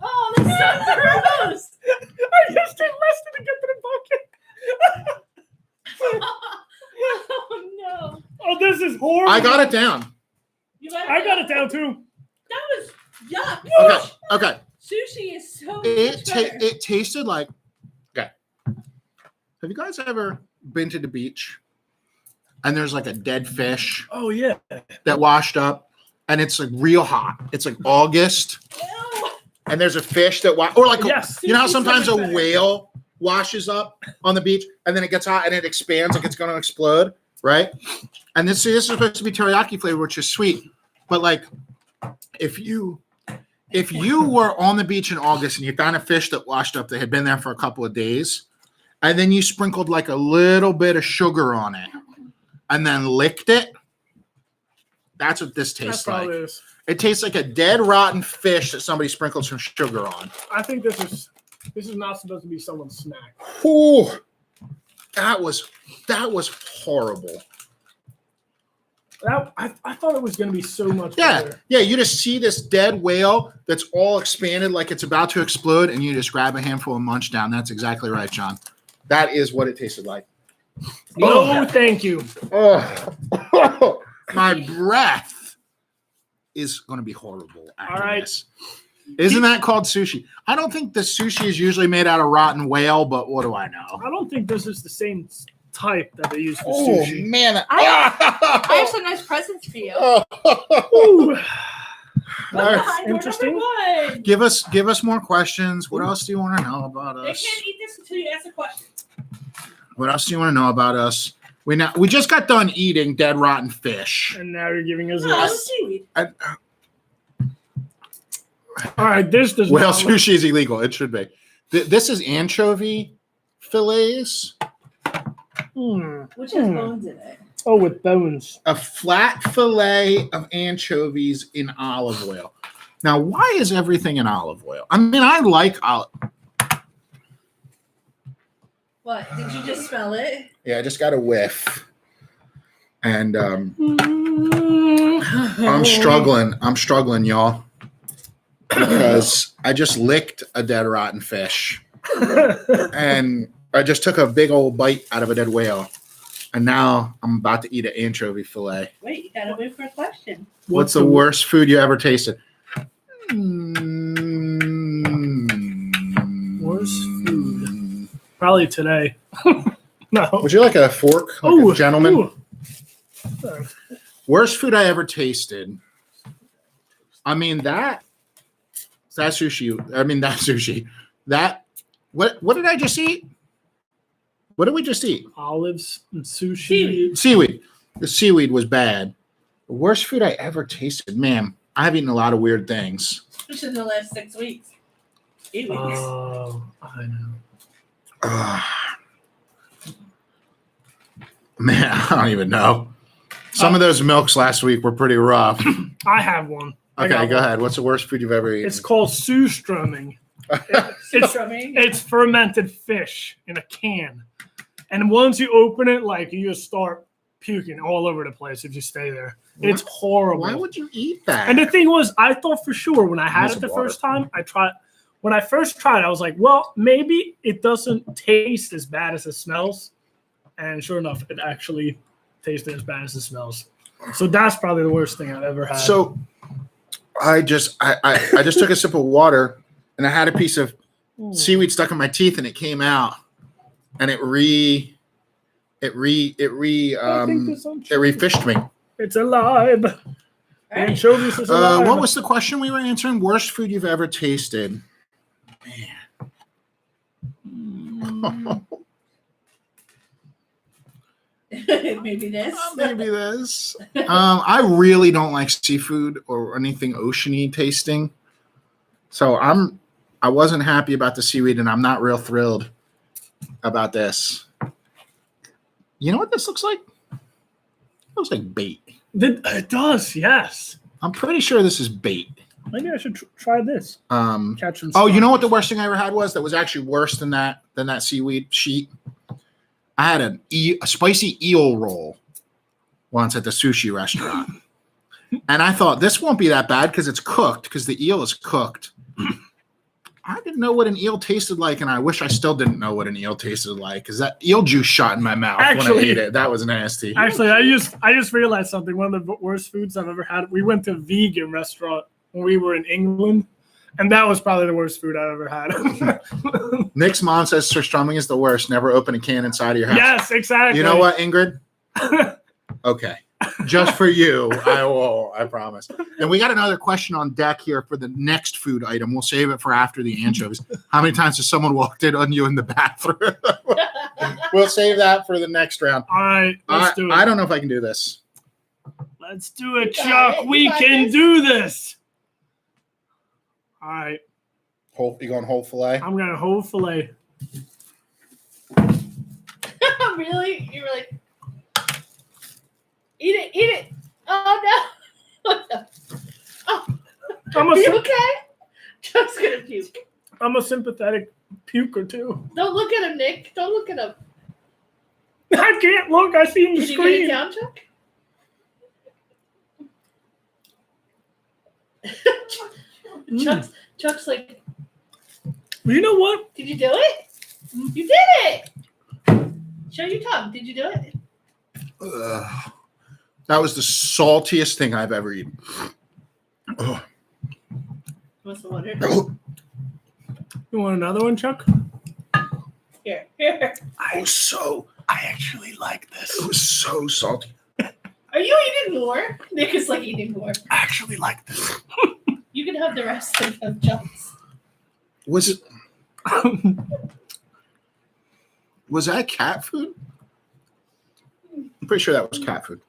Oh, that's so gross. I just did less than to get to the bucket. Oh no. Oh, this is horrible. I got it down. I got it down too. That was yuck. Okay. Sushi is so much It better. tasted like. Okay. Have you guys ever been to the beach and there's like a dead fish Oh yeah. that washed up and it's like real hot? It's like August Ew. and there's a fish that or like Yes. you know how sometimes a Better. whale washes up on the beach and then it gets hot and it expands like it's going to explode, right? And this is supposed to be teriyaki flavor, which is sweet, but like if you were on the beach in August and you found a fish that washed up that had been there for a couple of days, and then you sprinkled like a little bit of sugar on it and then licked it, that's what this tastes That's all like. it is. It tastes like a dead rotten fish that somebody sprinkled some sugar on. I think this is not supposed to be someone's snack. Ooh, that was horrible. I thought it was going to be so much Yeah, better. yeah. You just see this dead whale that's all expanded like it's about to explode, and you just grab a handful and munch down. That's exactly right, John. That is what it tasted like. No, thank you. Oh, my breath is going to be horrible after All right. this. Isn't that called sushi? I don't think the sushi is usually made out of rotten whale, but what do I know? I don't think this is the same type that they use for Oh sushi. man! I have some nice presents for you. Ooh. All Door interesting. number 1. Give us more questions. What else do you want to know about They us? can't eat this until you ask a question. What else do you want to know about us? We just got done eating dead rotten fish. And now you're giving us Oh, this. seaweed. All right, this does Well, not look- sushi is illegal. It should be. This is anchovy fillets. Which has bones in it. Oh, with bones. A flat fillet of anchovies in olive oil. Now, why is everything in olive oil? I mean, I like olive. What? Did you just smell it? Yeah, I just got a whiff. And I'm struggling, y'all. because I just licked a dead rotten fish, and I just took a big old bite out of a dead whale, and now I'm about to eat an anchovy fillet. Wait, you gotta wait for a question. What's the worst food you ever tasted? Worst food? Probably today. No. Would you like a fork, like Ooh, a gentleman? ooh. Worst food I ever tasted. I mean that sushi. That sushi. That what did I just eat? What did we just eat? Olives and sushi. Seaweed. The seaweed was bad. The worst food I ever tasted, man. I've eaten a lot of weird things. Especially in the last 6 weeks. 8 weeks. Oh, I know. Man, I don't even know. Some of those milks last week were pretty rough. I have one. Okay, go ahead. What's the worst food you've ever eaten? It's called surströmming. It's fermented fish in a can. And once you open it, like you just start puking all over the place if you stay there. It's horrible. Why would you eat that? And the thing was, I thought for sure when I had Use it the water. first time, when I first tried, I was like, well, maybe it doesn't taste as bad as it smells. And sure enough, it actually tasted as bad as it smells. So that's probably the worst thing I've ever had. So I just took a sip of water and I had a piece of seaweed stuck in my teeth and it came out and it refished me. It's alive. Right. Anchovies is alive. What was the question we were answering? Worst food you've ever tasted? Man. Maybe this. Maybe this. I really don't like seafood or anything oceany tasting. So I wasn't happy about the seaweed and I'm not real thrilled about this. You know what this looks like? It looks like bait. It does, yes. I'm pretty sure this is bait. Maybe I should try this. Catch and Oh, you know what the spot. worst thing I ever had was that was actually worse than that seaweed sheet? I had a spicy eel roll once at the sushi restaurant. And I thought this won't be that bad because it's cooked, because the eel is cooked. I didn't know what an eel tasted like, and I wish I still didn't know what an eel tasted like because that eel juice shot in my mouth when I Actually- ate it. That was nasty. Actually, I just realized something. One of the worst foods I've ever had. We went to a vegan restaurant when we were in England, and that was probably the worst food I've ever had. Nick's mom says surströmming is the worst. Never open a can inside of your house. Yes, exactly. You know what, Ingrid? Okay. Just for you, I will. I promise. And we got another question on deck here for the next food item. We'll save it for after the anchovies. How many times has someone walked in on you in the bathroom? We'll save that for the next round. All right, let's do it. I don't know if I can do this. Let's do it, You got Chuck. it. You We got can this. do this. All right, You going whole fillet? I'm gonna whole fillet. Really? You were like, eat it. Oh no. Oh. I'm Are you a, okay? Chuck's gonna puke. I'm a sympathetic puker too. Don't look at him, Nick. Don't look at him. I can't look. I see him Did you get it scream. down, Chuck? Chuck's like, You know what? did you do it? You did it. Show your tongue. Did you do it? Ugh. That was the saltiest thing I've ever eaten. Ugh. What's the wonder? You want another one, Chuck? Here. I actually like this. It was so salty. Are you eating more? Nick is like eating more. I actually like this. You can have the rest of them, Chuck's. Was that cat food? I'm pretty sure that was cat food.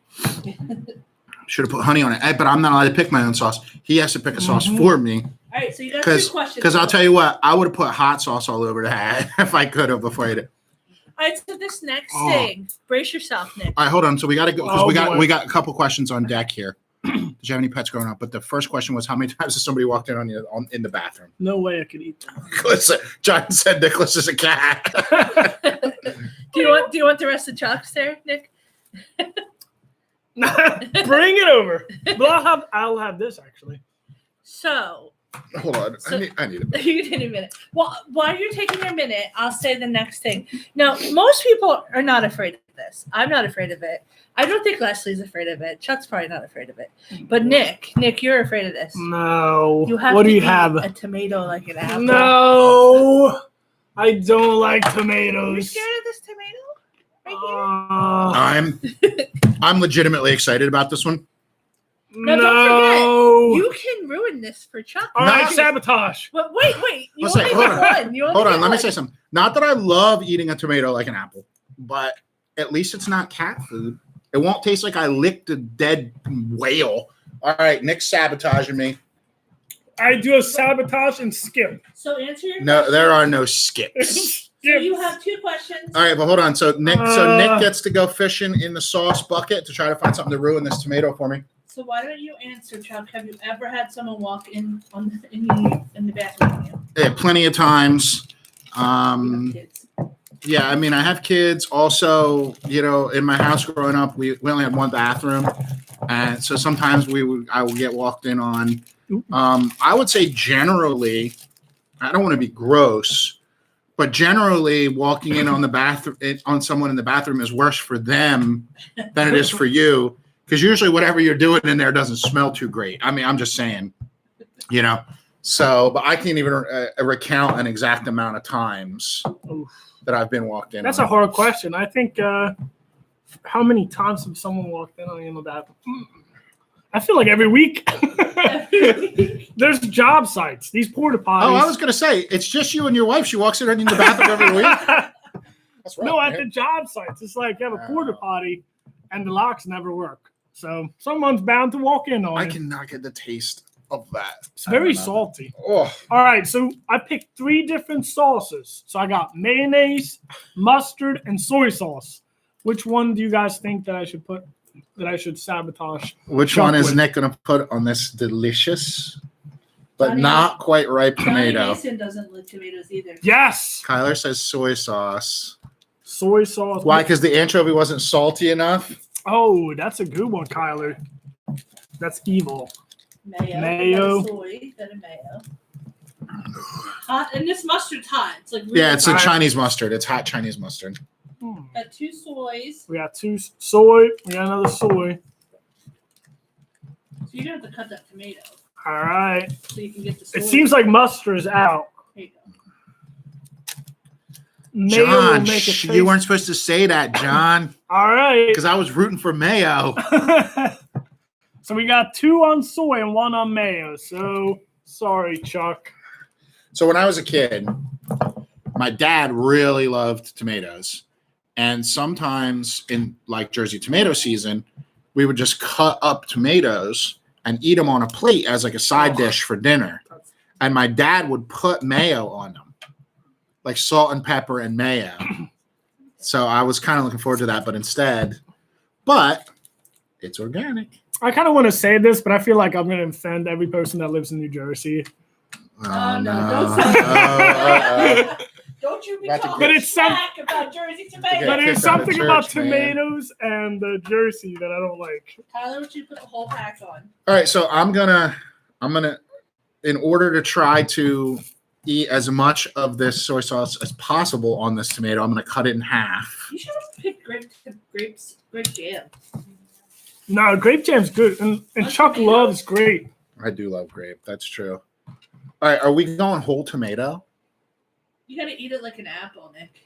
Should have put honey on it, but I'm not allowed to pick my own sauce. He has to pick a sauce for me. All right, so you got 2 questions. Because I'll tell you what, I would have put hot sauce all over that if I could have before I ate it. All right, so this next Oh. thing, brace yourself, Nick. All right, hold on. So we got to go because Oh, we boy. got a couple questions on deck here. Did you have any pets growing up? But the first question was, how many times has somebody walked in on you in the bathroom? No way I could eat Nicholas, John said Nicholas is a cat. that. Do you want the rest of Chuck's there, Nick? Bring it over. But I'll have this actually. So Hold on. So- I need a minute. You need a minute. Well, while you're taking your minute, I'll say the next thing. Now, most people are not afraid of this. I'm not afraid of it. I don't think Leslie's afraid of it. Chuck's probably not afraid of it. But Nick, you're afraid of this. No. You have what to do you eat have? a tomato like an apple. No. I don't like Are you tomatoes. scared of this tomato? Right here? I'm legitimately excited about this one. Now, no. don't You can ruin this for Chuck. All right, Not- sabotage. But wait. You Let's only say, get hold on. one. You only Hold on, get let me one. say something. Not that I love eating a tomato like an apple, but at least it's not cat food. It won't taste like I licked a dead whale. All right, Nick's sabotaging me. I do a sabotage and skip. So answer your No, question. there are no skips. So you have 2 questions. All right, but hold on. So Nick gets to go fishing in the sauce bucket to try to find something to ruin this tomato for me. So why don't you answer, Chuck? Have you ever had someone walk in in the bathroom with you? Yeah, plenty of times. You have kids. Yeah, I mean, I have kids. Also, in my house growing up, we only had one bathroom, and so sometimes I would get walked in on. I would say generally, I don't want to be gross, but generally, walking in on the bathroom on someone in the bathroom is worse for them than it is for you, because usually whatever you're doing in there doesn't smell too great. I mean, I'm just saying, So, but I can't even recount an exact amount of times that I've been walked in. That's on. a hard question. I think how many times have someone walked in on you in the bathroom? I feel like every week. There's job sites. These porta potties. Oh, I was gonna say it's just you and your wife. She walks in the bathroom every week. That's right. No, at man. the job sites, it's like you have a porta potty and the locks never work. So someone's bound to walk in on I it. cannot get the taste of that. It's very salty. Oh, All right, so I picked 3 different sauces. So I got mayonnaise, mustard, and soy sauce. Which one do you guys think that I should put? That I should sabotage? which Chuck one is with. Nick gonna put on this delicious, but Johnny- not quite ripe Johnny tomato? Mason doesn't like tomatoes either. Yes, Kyler says soy sauce. soy sauce. Why? Because the anchovy wasn't salty enough. Oh, that's a good one, Kyler. That's evil. Mayo. Mayo. Then soy, then a mayo. Hot, and this mustard's hot. It's like really Yeah, it's a Alright. Chinese mustard. It's hot Chinese mustard. Got 2 soys. We got 2 soy. We got another soy. So you're gonna have to cut that tomato All right. so you can get the soy. It seems like mustard is out. There you go. Mayo will John, make it you weren't supposed to say that, John, All right. because I was rooting for mayo. So we got 2 on soy and 1 on mayo. So sorry, Chuck. So when I was a kid, my dad really loved tomatoes. And sometimes in like Jersey tomato season, we would just cut up tomatoes and eat them on a plate as like a side dish for dinner. And my dad would put mayo on them, like salt and pepper and mayo. So I was kind of looking forward to that, but it's organic. I kind of want to say this, but I feel like I'm going to offend every person that lives in New Jersey. Oh, no, no. don't say Oh. Don't you be About to talking But it's some- smack about Jersey tomatoes. Okay. But there's kicked out of something about church, man. tomatoes and the Jersey that I don't like. Tyler, would you put the whole pack on? All right, so I'm gonna, in order to try to eat as much of this soy sauce as possible on this tomato, I'm gonna cut it in half. You should have picked grape jam. No, grape jam's good. And What's Chuck tomato? loves grape. I do love grape. That's true. All right, are we going whole tomato? You gotta eat it like an apple, Nick.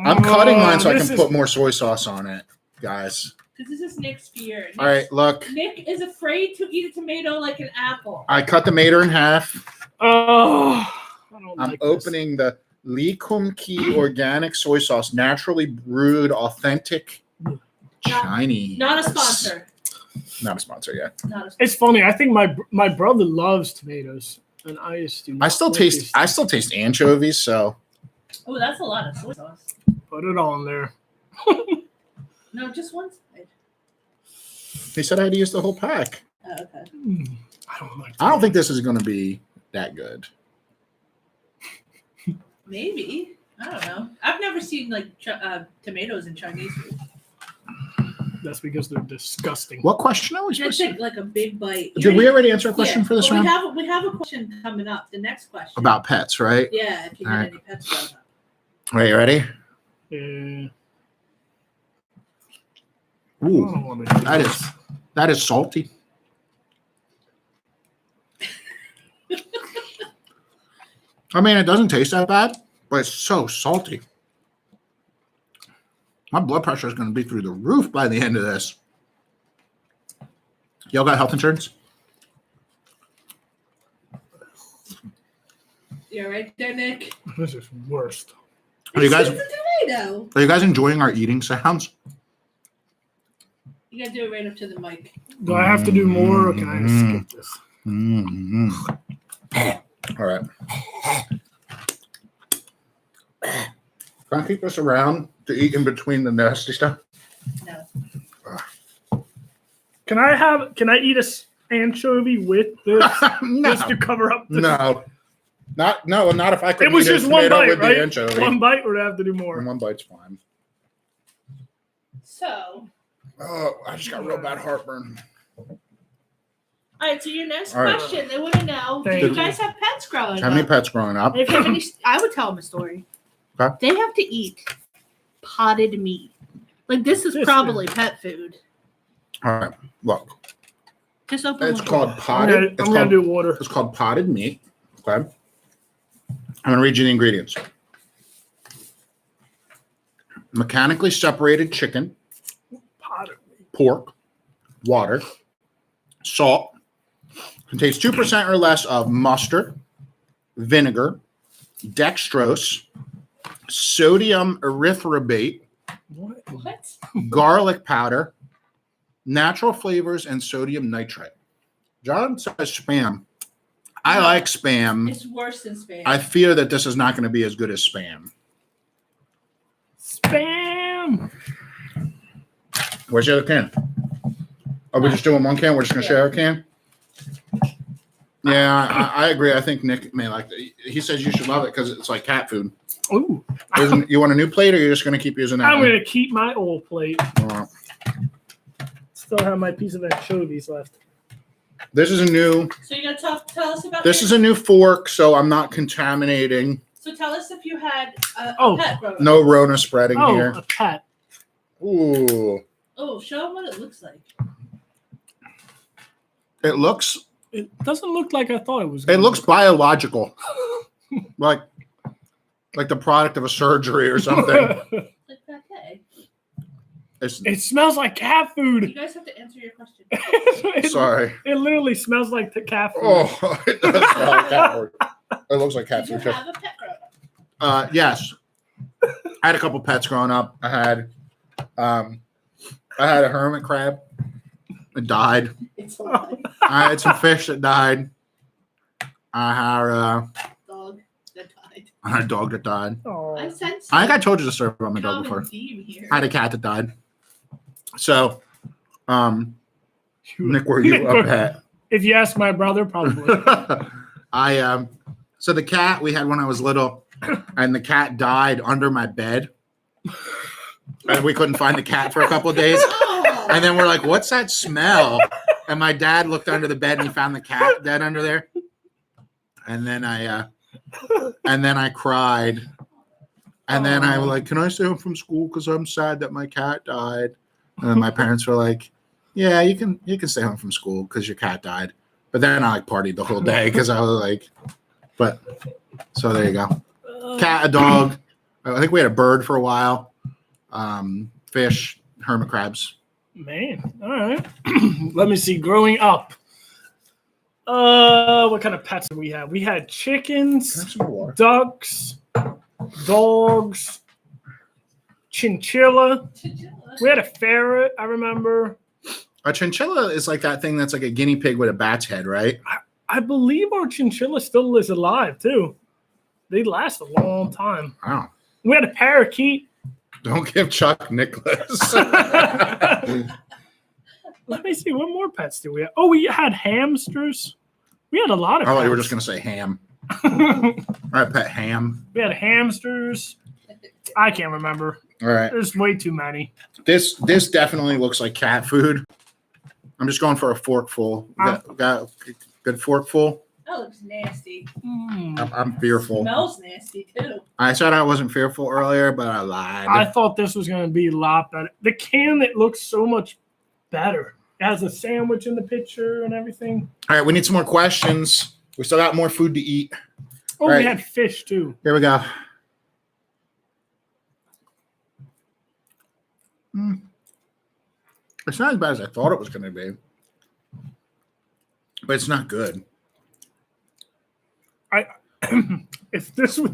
I'm cutting mine so I This can is- put more soy sauce on it, guys. Because this is Nick's fear. All right, look, Nick is afraid to eat a tomato like an apple. I cut the tomato in half. Oh, I don't I'm like this. opening the Lee Kum Kee organic soy sauce, naturally brewed, authentic Chinese. Not a sponsor. Not a sponsor yet. Not a sponsor. It's funny. I think my brother loves tomatoes, and I used to. I still taste anchovies, so Oh, that's a lot of soy sauce. Put it on there. No, just one side. he said I had to use the whole pack. Oh, okay. I don't like. I don't think this is going to be that good. Maybe. I don't know. I've never seen like tomatoes in Chinese food. That's because they're disgusting. What question are we Just supposed to? like a big bite. Did we already answer a question Yeah, for this but round? we have a question coming up. The next question About pets, right? Yeah, if you All got right. any pets growing up. All right, you ready? I Ooh, don't want to do that this. is salty. I mean, it doesn't taste that bad, but it's so salty. My blood pressure is going to be through the roof by the end of this. Y'all got health insurance? You're right there, Nick. This is worst. Are you guys It's a tomato. are you guys enjoying our eating sounds? You gotta do it right up to the mic. Do I have to do more, or can I just skip this? Mm-hmm. All right. Can I keep this around to eat in between the nasty stuff? No. Can I eat a anchovy with this No. just to cover up? The, No. Not if I could It was eat a just one tomato bite, with right? the anchovy. One bite, or do I have to do more? One bite's fine. So, Oh, I just got real bad heartburn. all right. So your next All right. question, they want to know: Thank do you you. guys have pets growing How many up? pets growing up? And if you have any, I would tell them a story. Okay. They have to eat potted meat. Like this is This probably pet food. All right, look. Just open. It's one. called I'm potted. gonna do water. It's called potted meat. Okay. I'm gonna read you the ingredients. Mechanically separated chicken, Potted. pork, water, salt. Contains 2% or less of mustard, vinegar, dextrose, sodium erythrobate, What? What? garlic powder, natural flavors, and sodium nitrite. John says spam. I like spam. It's worse than spam. I fear that this is not going to be as good as spam. Spam. Where's the other can? Are we just doing one can? We're just going to share a can? Yeah, I agree. I think Nick may like it. He says you should love it because it's like cat food. Ooh. You want a new plate or you're just going to keep using that I'm one? gonna keep my old plate. All right. Still have my piece of anchovies left. This is a new. So you gotta tell us about This is a new fork, so I'm not contaminating. So tell us if you had a Oh. pet growing up. No Rona spreading Oh, here. a pet. Ooh, Oh, show them what it looks like. it looks. It doesn't look like I thought it was. It gonna looks look. biological, like the product of a surgery or something. Like pate. It's, It smells like cat You food. guys have to answer your question. it, sorry. It literally smells like the cat food. Oh, it does smell like cat food. It looks like cat Did you food. Too. have a pet growing up? Yes, I had a couple pets growing up. I had a hermit crab. It died. It's a lie. I had some fish that died. I had Dog that died. a dog that died. Oh. I sense. I think I told you the story about my dog common before. theme here. I had a cat that died. So, Nick, were you a pet? If you ask my brother, probably. So the cat we had when I was little, and the cat died under my bed, and we couldn't find the cat for a couple of days. Oh, And then we're like, "What's that smell?" And my dad looked under the bed and he found the cat dead under there. And then I cried. And then I was like, "Can I stay home from school because I'm sad that my cat died?" And then my parents were like, "Yeah, you can stay home from school because your cat died." But then I like partied the whole day because I was like, but so there you go. Cat, a dog. I think we had a bird for a while. Fish, hermit crabs. Man, all right. Let me see. Growing up, what kind of pets did we have? We had chickens, ducks, dogs, chinchilla. We had a ferret. I remember. A chinchilla is like that thing that's like a guinea pig with a bat's head, right? I believe our chinchilla still is alive too. They last a long time. Wow. We had a parakeet. Don't give Chuck Nicholas. Let me see. What more pets do we have? Oh, we had hamsters. We had a lot of I thought pets. you were just going to say ham. We All right, pet ham. had hamsters. I can't remember. All right. There's way too many. This definitely looks like cat food. I'm just going for a forkful. Got good forkful. That looks nasty. I'm fearful. Smells nasty too. I said I wasn't fearful earlier, but I lied. I thought this was going to be a lot better. The can, it looks so much better. It has a sandwich in the picture and everything. All right, we need some more questions. We still got more food to eat. Oh, Right. we had fish too. Here we go. It's not as bad as I thought it was going to be, but it's not good. If this was,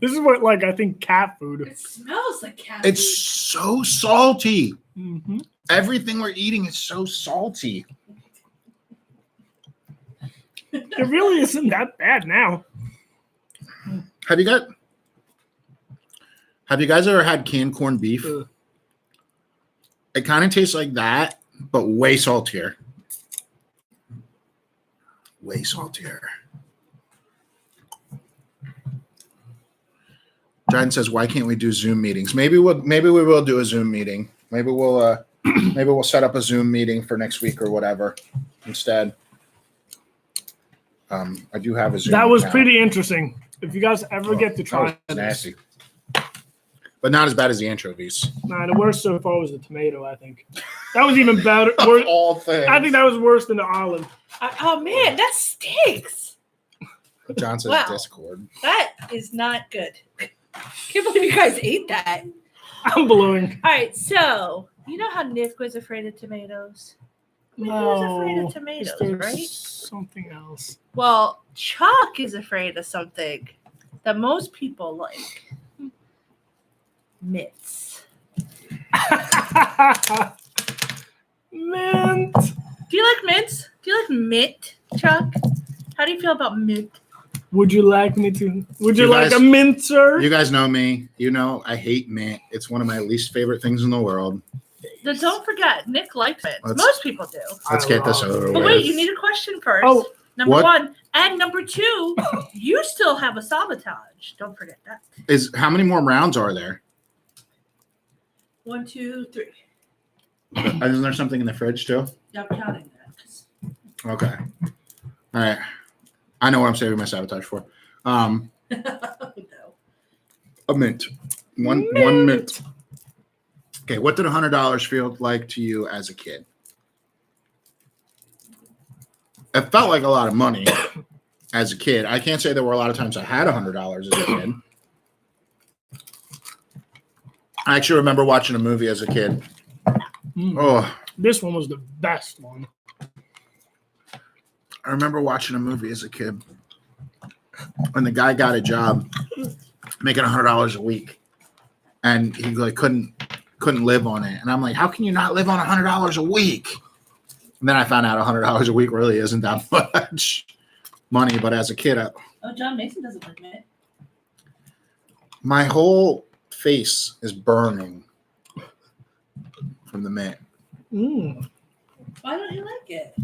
this is what like I think cat food. It smells like cat It's so salty. Mm-hmm. Everything we're eating is so salty. It really isn't that bad now. Have you guys ever had canned corned beef? Ugh. It kind of tastes like that, but way saltier. Way saltier. John says, "Why can't we do Zoom meetings? Maybe we will do a Zoom meeting. Maybe we'll set up a Zoom meeting for next week or whatever instead." I do have a Zoom. That was account. pretty interesting. If you guys ever get to That try was this. nasty, but not as bad as the anchovies. Nah, the worst so far was the tomato, I think. That was even better. Of all things, I think that was worse than the olive. Oh man, that stinks. John says Wow. Discord. That is not good. Can't believe you guys ate that. I'm blowing. All right, so you know how Nick was afraid of tomatoes? Nick was afraid of tomatoes, there's right? Something else. Well, Chuck is afraid of something that most people like. Mints. Mint. Do you like mints? Do you like mint, Chuck? How do you feel about mint? Would you like me to? Would you You like guys- a mincer? You guys know me. You know I hate mint. It's one of my least favorite things in the world. Then don't forget, Nick likes mints. Let's- Most people do. Let's get this over But with. wait, you need a question first. Oh. Number What? one. And number two, you still have a sabotage. Don't forget that. How many more rounds are there? 1, 2, 3. Isn't there something in the fridge too? I'm counting that. 'Cause- Okay. All right. I know what I'm saving my sabotage for. no. A mint. One mint. Okay. What did $100 feel like to you as a kid? It felt like a lot of money as a kid. I can't say there were a lot of times I had $100 as a kid. I actually remember watching a movie as a kid. Mm. Oh, This one was the best one. I remember watching a movie as a kid when the guy got a job making $100 a week, and he like couldn't live on it. And I'm like, how can you not live on $100 a week? And then I found out $100 a week really isn't that much money. But as a kid, Oh, John Mason doesn't like mint. my whole face is burning from the mint. Mm. Why don't you like it?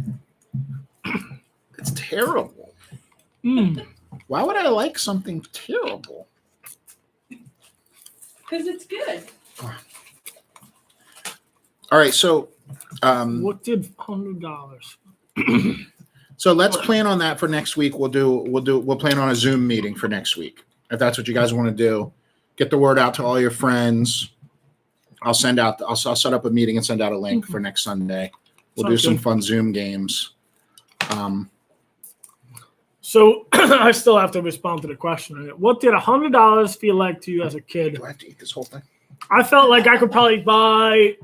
It's terrible. Mm. Why would I like something terrible? Because it's good. All right, so What did $100? so let's plan on that for next week. We'll plan on a Zoom meeting for next week. If that's what you guys want to do, get the word out to all your friends. I'll set up a meeting and send out a link for next Sunday. We'll do Sounds some good. fun Zoom games. So I still have to respond to the question. What did $100 feel like to you as a kid? Do I have to eat this whole thing? I felt like I could probably buy.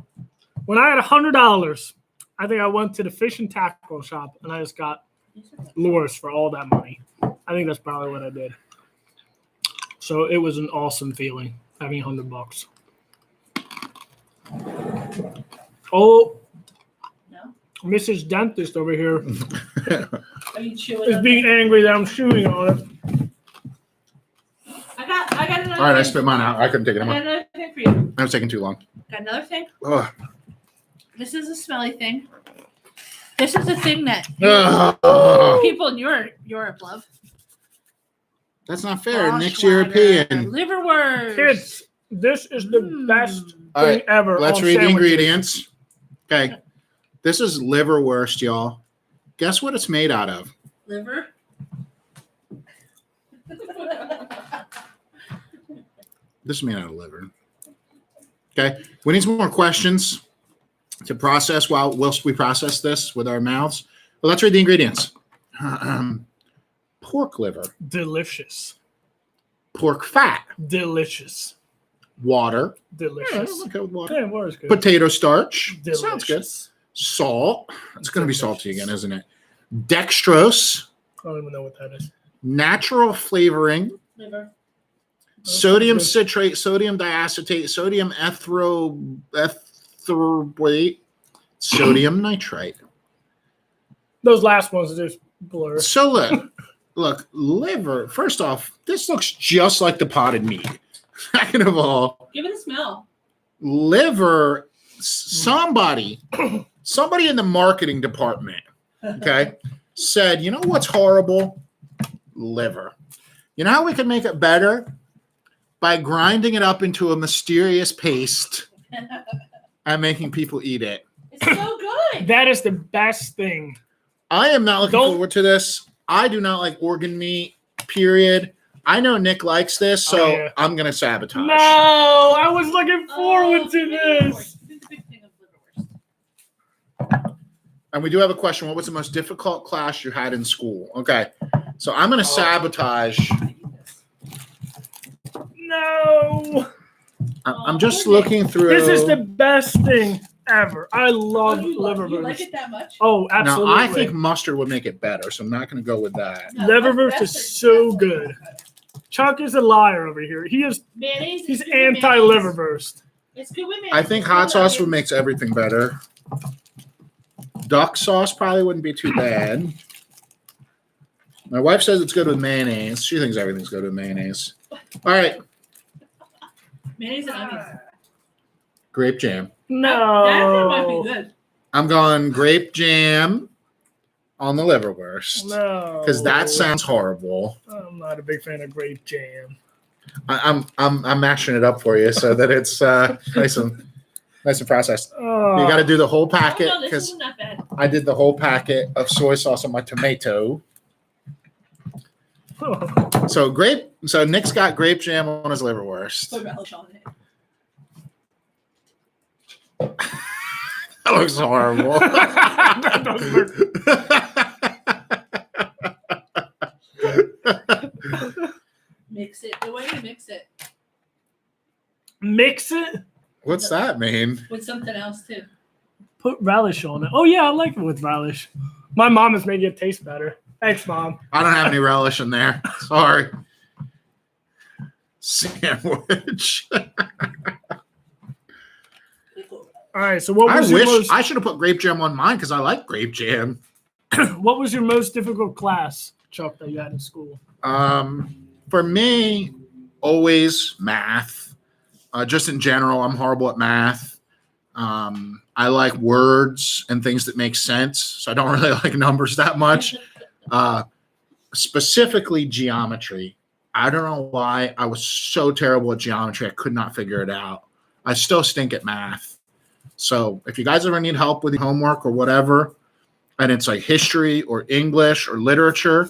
When I had $100, I think I went to the fish and tackle shop and I just got lures for all that money. I think that's probably what I did. So it was an awesome feeling having $100. Oh, No? Mrs. Dentist over here Are you chewing is on being it? angry that I'm shooting on it. I got another All right, I thing. spit mine out. I couldn't take it I got anymore. another thing for you. That was taking too long. Got another thing. Ugh. This is a smelly thing. This is a thing that Ugh. people in Europe love. That's not fair. Nick's Schwager, European. Liverwurst. Kids, This is the best All thing right, ever. let's on read the sandwiches. ingredients. Okay. This is liverwurst, y'all. Guess what it's made out of? Liver. This is made out of liver. Okay. We need some more questions to process whilst we process this with our mouths. Well, let's read the ingredients. Pork liver, Delicious. pork fat, Delicious. water. Delicious. Okay with water. Yeah, water's good. Potato starch. Delicious. Sounds good. Salt. It's going to be salty again, isn't it? Dextrose. I don't even know what that is. Natural flavoring. Liver. Sodium good. citrate, sodium diacetate, sodium erythrate, sodium nitrite. Those last ones are just blur. So look, liver. First off, this looks just like the potted meat. Second of all, Give it a smell. liver. Somebody in the marketing department, okay, said, you know what's horrible? Liver. You know how we can make it better? By grinding it up into a mysterious paste and making people eat it. It's so good. That is the best thing. I am not looking Don't- forward to this. I do not like organ meat, period. I know Nick likes this, so Oh, yeah. I'm going to sabotage. No, I was looking forward to this. He's a big fan of liverwurst. And we do have a question. What was the most difficult class you had in school? Okay. So I'm going to sabotage. No. I'm just looking through. This is the best thing ever. I love You like liverwurst. it that much? Oh, absolutely. Now, I think mustard would make it better, so I'm not going to go with that. No, Liverwurst that's is so good. okay. Chuck is a liar over here. He is. Mayonnaise. He's is good with anti-liverwurst. It's good with mayonnaise. I think hot sauce would make everything better. Duck sauce probably wouldn't be too bad. My wife says it's good with mayonnaise. She thinks everything's good with mayonnaise. All right, Mayonnaise and onions. grape jam. That might be No. good. I'm going grape jam on the liverwurst No. because that sounds horrible. I'm not a big fan of grape jam. I'm mashing it up for you so that it's nice and processed. Oh. You got to do the whole packet Oh, no, this because isn't that bad. I did the whole packet of soy sauce on my tomato. So Nick's got grape jam on his liverwurst. Put relish on it. That looks horrible. That does work. Mix it. The way you mix it Mix it. What's that mean? with something else too. Put relish on it. Oh yeah, I like it with relish. My mom has made it taste better. Thanks, Mom. I don't have any relish in there. Sorry. Sandwich. All right. So what I was your wish most? I should have put grape jam on mine because I like grape jam. What was your most difficult class, Chuck, that you had in school? For me, always math. Just in general, I'm horrible at math. I like words and things that make sense, so I don't really like numbers that much. Specifically geometry. I don't know why I was so terrible at geometry. I could not figure it out. I still stink at math. So if you guys ever need help with homework or whatever, and it's like history or English or literature,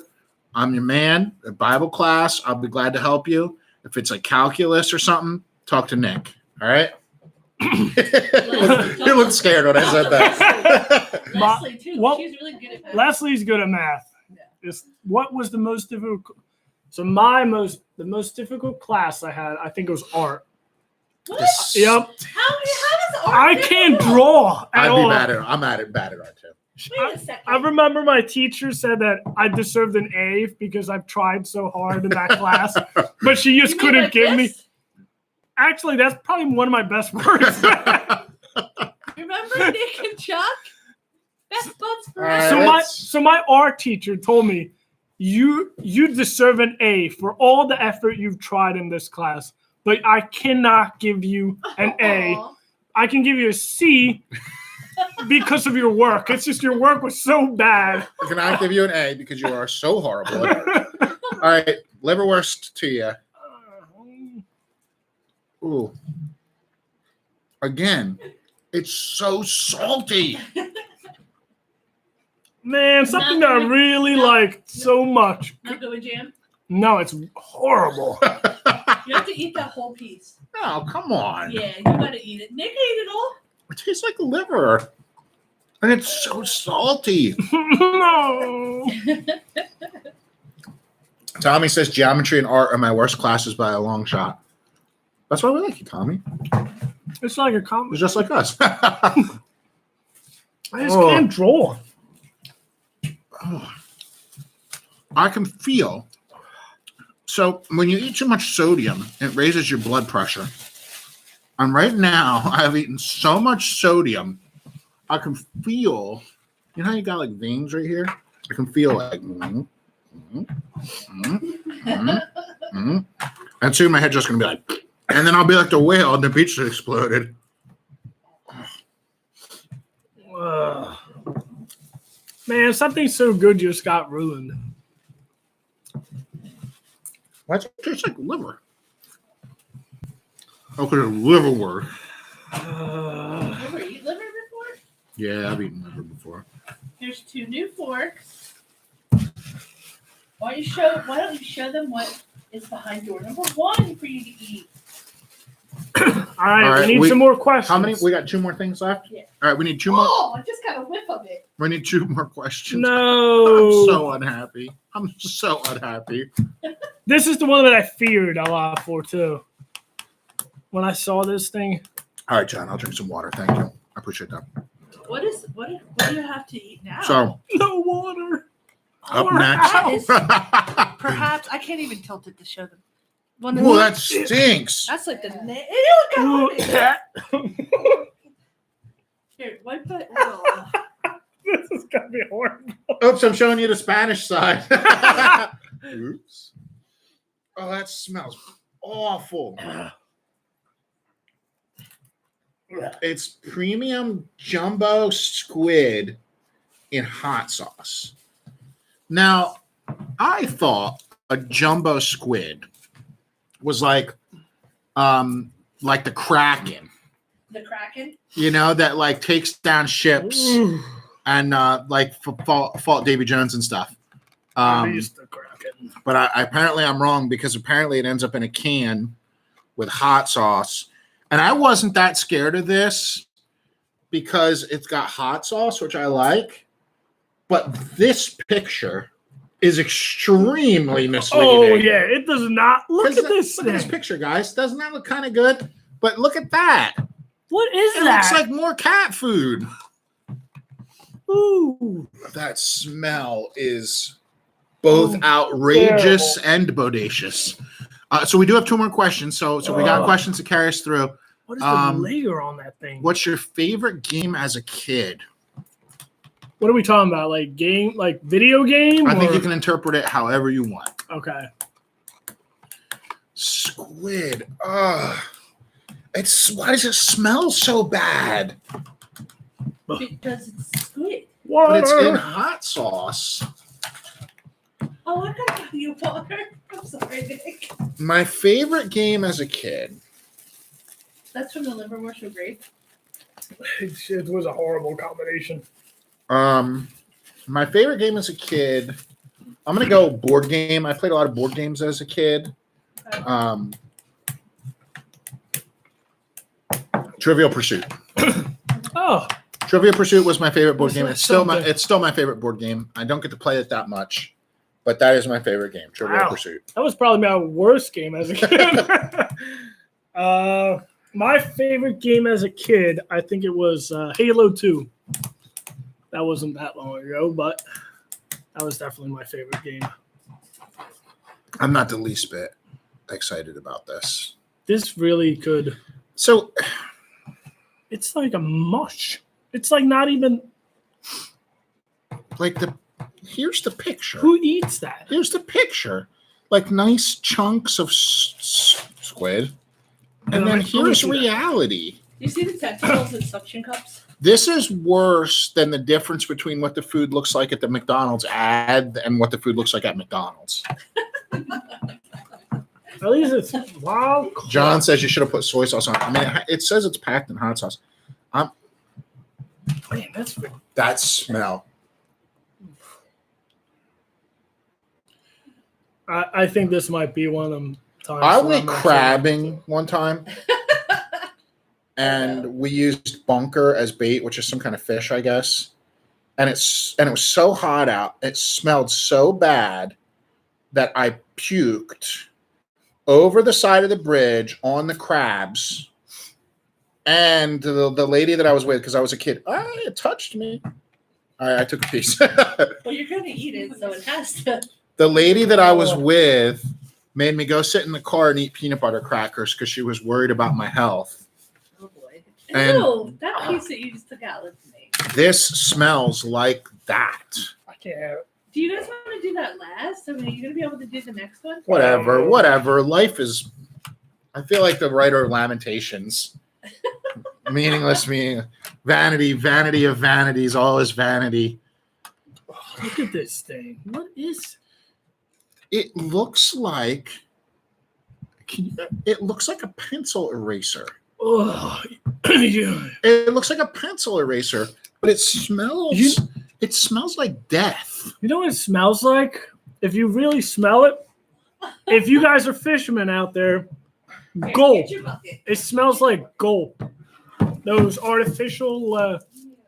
I'm your man. A Bible class, I'll be glad to help you. If it's like calculus or something, talk to Nick. All right? You looked scared when I said that. Leslie too. Well, She's really good at that. Leslie's good at math. What was the most difficult? So the most difficult class I had, I think it was art. What? Yep. How does art I difficult? can't draw at I'd all. be bad at I'm bad at art too. Wait a second. I remember my teacher said that I deserved an A because I've tried so hard in that class, but she just You mean couldn't like give me. this? Actually, that's probably one of my best works. Remember Nick and Chuck? Best buds All right. forever. So my art teacher told me, you deserve an A for all the effort you've tried in this class, but I cannot give you an A. Aw. I can give you a C because of your work. It's just your work was so bad. I cannot give you an A because you are so horrible at art. All right, liverwurst to you. Ooh. Again, it's so salty. Man, something that I Not- really like so much. Not good with jam. No, it's horrible. You have to eat that whole piece. Oh, come on. Yeah, you gotta eat it. Nick ate it all. It tastes like liver. And it's so salty. No. Tommy says geometry and art are my worst classes by a long shot. That's why we like you, Tommy. It's like a It's comedy. just like us. I just Oh. can't draw. I can feel. So when you eat too much sodium, it raises your blood pressure. And right now, I've eaten so much sodium, I can feel. You know how you got like veins right here? I can feel like. And soon my head's just gonna be like, and then I'll be like the whale, and the pizza exploded. Ugh. Man, something so good just got ruined. Why does it taste like liver? Oh, because it's liverwort. Ever eat liver before? Yeah, I've eaten liver before. Here's 2 new forks. Why don't you show them what is behind door number 1 for you to eat? All right, All right, we need some more questions. How many? We got 2 more things left? Yeah. All right, we need 2 more. Oh, I just got a whiff of it. We need 2 more questions. No. I'm so unhappy. I'm so unhappy. This is the one that I feared a lot for, too. When I saw this thing. All right, John, I'll drink some water. Thank you. I appreciate that. What do you have to eat now? So, No water. up Or next. how? Is- Perhaps I can't even tilt it to show them. One Ooh, that stinks. That's like the look Ooh, at Here, wipe that. Oh. This is going to be horrible. Oops, I'm showing you the Spanish side. Oops. Oh, that smells awful. It's premium jumbo squid in hot sauce. Now, I thought a jumbo squid was like the Kraken, The Kraken. you know, that like takes down ships Ooh, and like fought Davy Jones and stuff. at least the Kraken. But apparently I'm wrong, because apparently it ends up in a can with hot sauce. And I wasn't that scared of this because it's got hot sauce, which I like. But this picture is extremely misleading. Oh, yeah. It does not. Look at this Look at this thing. picture, guys. Doesn't that look kind of good? But look at that. What is It that? looks like more cat food. Ooh. That smell is both outrageous and bodacious. So we do have 2 more questions. So we got questions to carry us through. What is the layer on that thing? What's your favorite game as a kid? What are we talking about? Like game, like video game? I think or- you can interpret it however you want. Okay. Squid. Why does it smell so bad? Because it's squid. But it's in Water. hot sauce. Oh, I gotta give you water. I'm sorry, Nick. My favorite game as a kid. That's from the Livermore Show Grape. It was a horrible combination. My favorite game as a kid. I'm gonna go board game. I played a lot of board games as a kid. Trivial Pursuit. Oh, Trivial Pursuit was my favorite board That's game. like It's still my favorite board game. I don't get to play it that much, but that is my favorite game. Trivial Wow. Pursuit. that was probably my worst game as a kid. My favorite game as a kid, I think it was Halo 2. That wasn't that long ago, but that was definitely my favorite game. I'm not the least bit excited about this. This really could. So, It's like a mush. It's like not even. like here's the picture. Who eats that? Here's the picture. Like nice chunks of squid. And And then let me here's see that. reality. You see the tentacles and suction cups? This is worse than the difference between what the food looks like at the McDonald's ad and what the food looks like at McDonald's. At least it's wild. John says you should have put soy sauce on it. I mean, it says it's packed in hot sauce. Man, that's That smell. I think this might be one of them times. I where went I'm crabbing one time, and we used bunker as bait, which is some kind of fish, I guess. And it was so hot out, it smelled so bad that I puked over the side of the bridge on the crabs. And the lady that I was with, because I was a kid, it touched me. I took a piece. Well, you're gonna eat it, so it has to. The lady that I was with made me go sit in the car and eat peanut butter crackers because she was worried about my health. Oh boy. And- Ew, that piece that you just took out looks me. This smells like that. I can't. Do you guys want to do that last? I mean, are you gonna be able to do the next one? Whatever. Life is, I feel like the writer of Lamentations. Meaningless meaning. Vanity of vanities, all is vanity. Look at this thing. What is? It looks like a pencil eraser. Oh, yeah. It looks like a pencil eraser, but it smells. It smells like death. You know what it smells like? If you really smell it, if you guys are fishermen out there, Here, gulp. get your bucket. It smells like gulp. Those artificial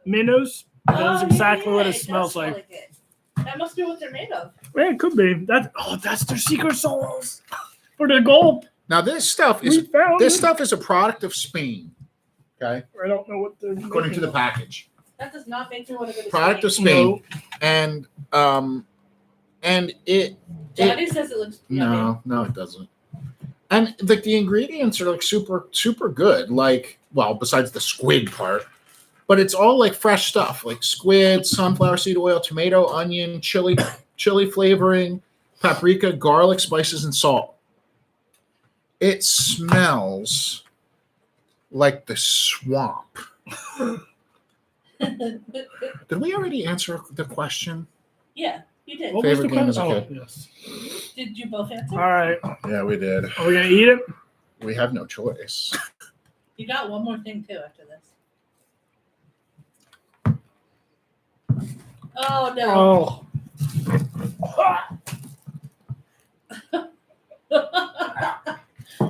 minnows. That's exactly what it does smells smell like. it. That must be what they're made of. Yeah, it could be. That's their secret sauce for the gulp. Now this stuff We is found it. a product of Spain. Okay, I don't know what they're according to the making package. That does not make me want to go to Product of Spain. Spain, and it Johnny says it looks yummy. no, it doesn't. And like the ingredients are like super good. Like, well, besides the squid part, but it's all like fresh stuff, like squid, sunflower seed oil, tomato, onion, chili flavoring, paprika, garlic, spices, and salt. It smells like the swamp. Did we already answer the question? Yeah, you did. What was Favorite the game as a question? kid? Oh, yes. Did you both answer? All right. Yeah, we did. Are we gonna eat it? We have no choice. You got one more thing too after this. Oh no. Oh.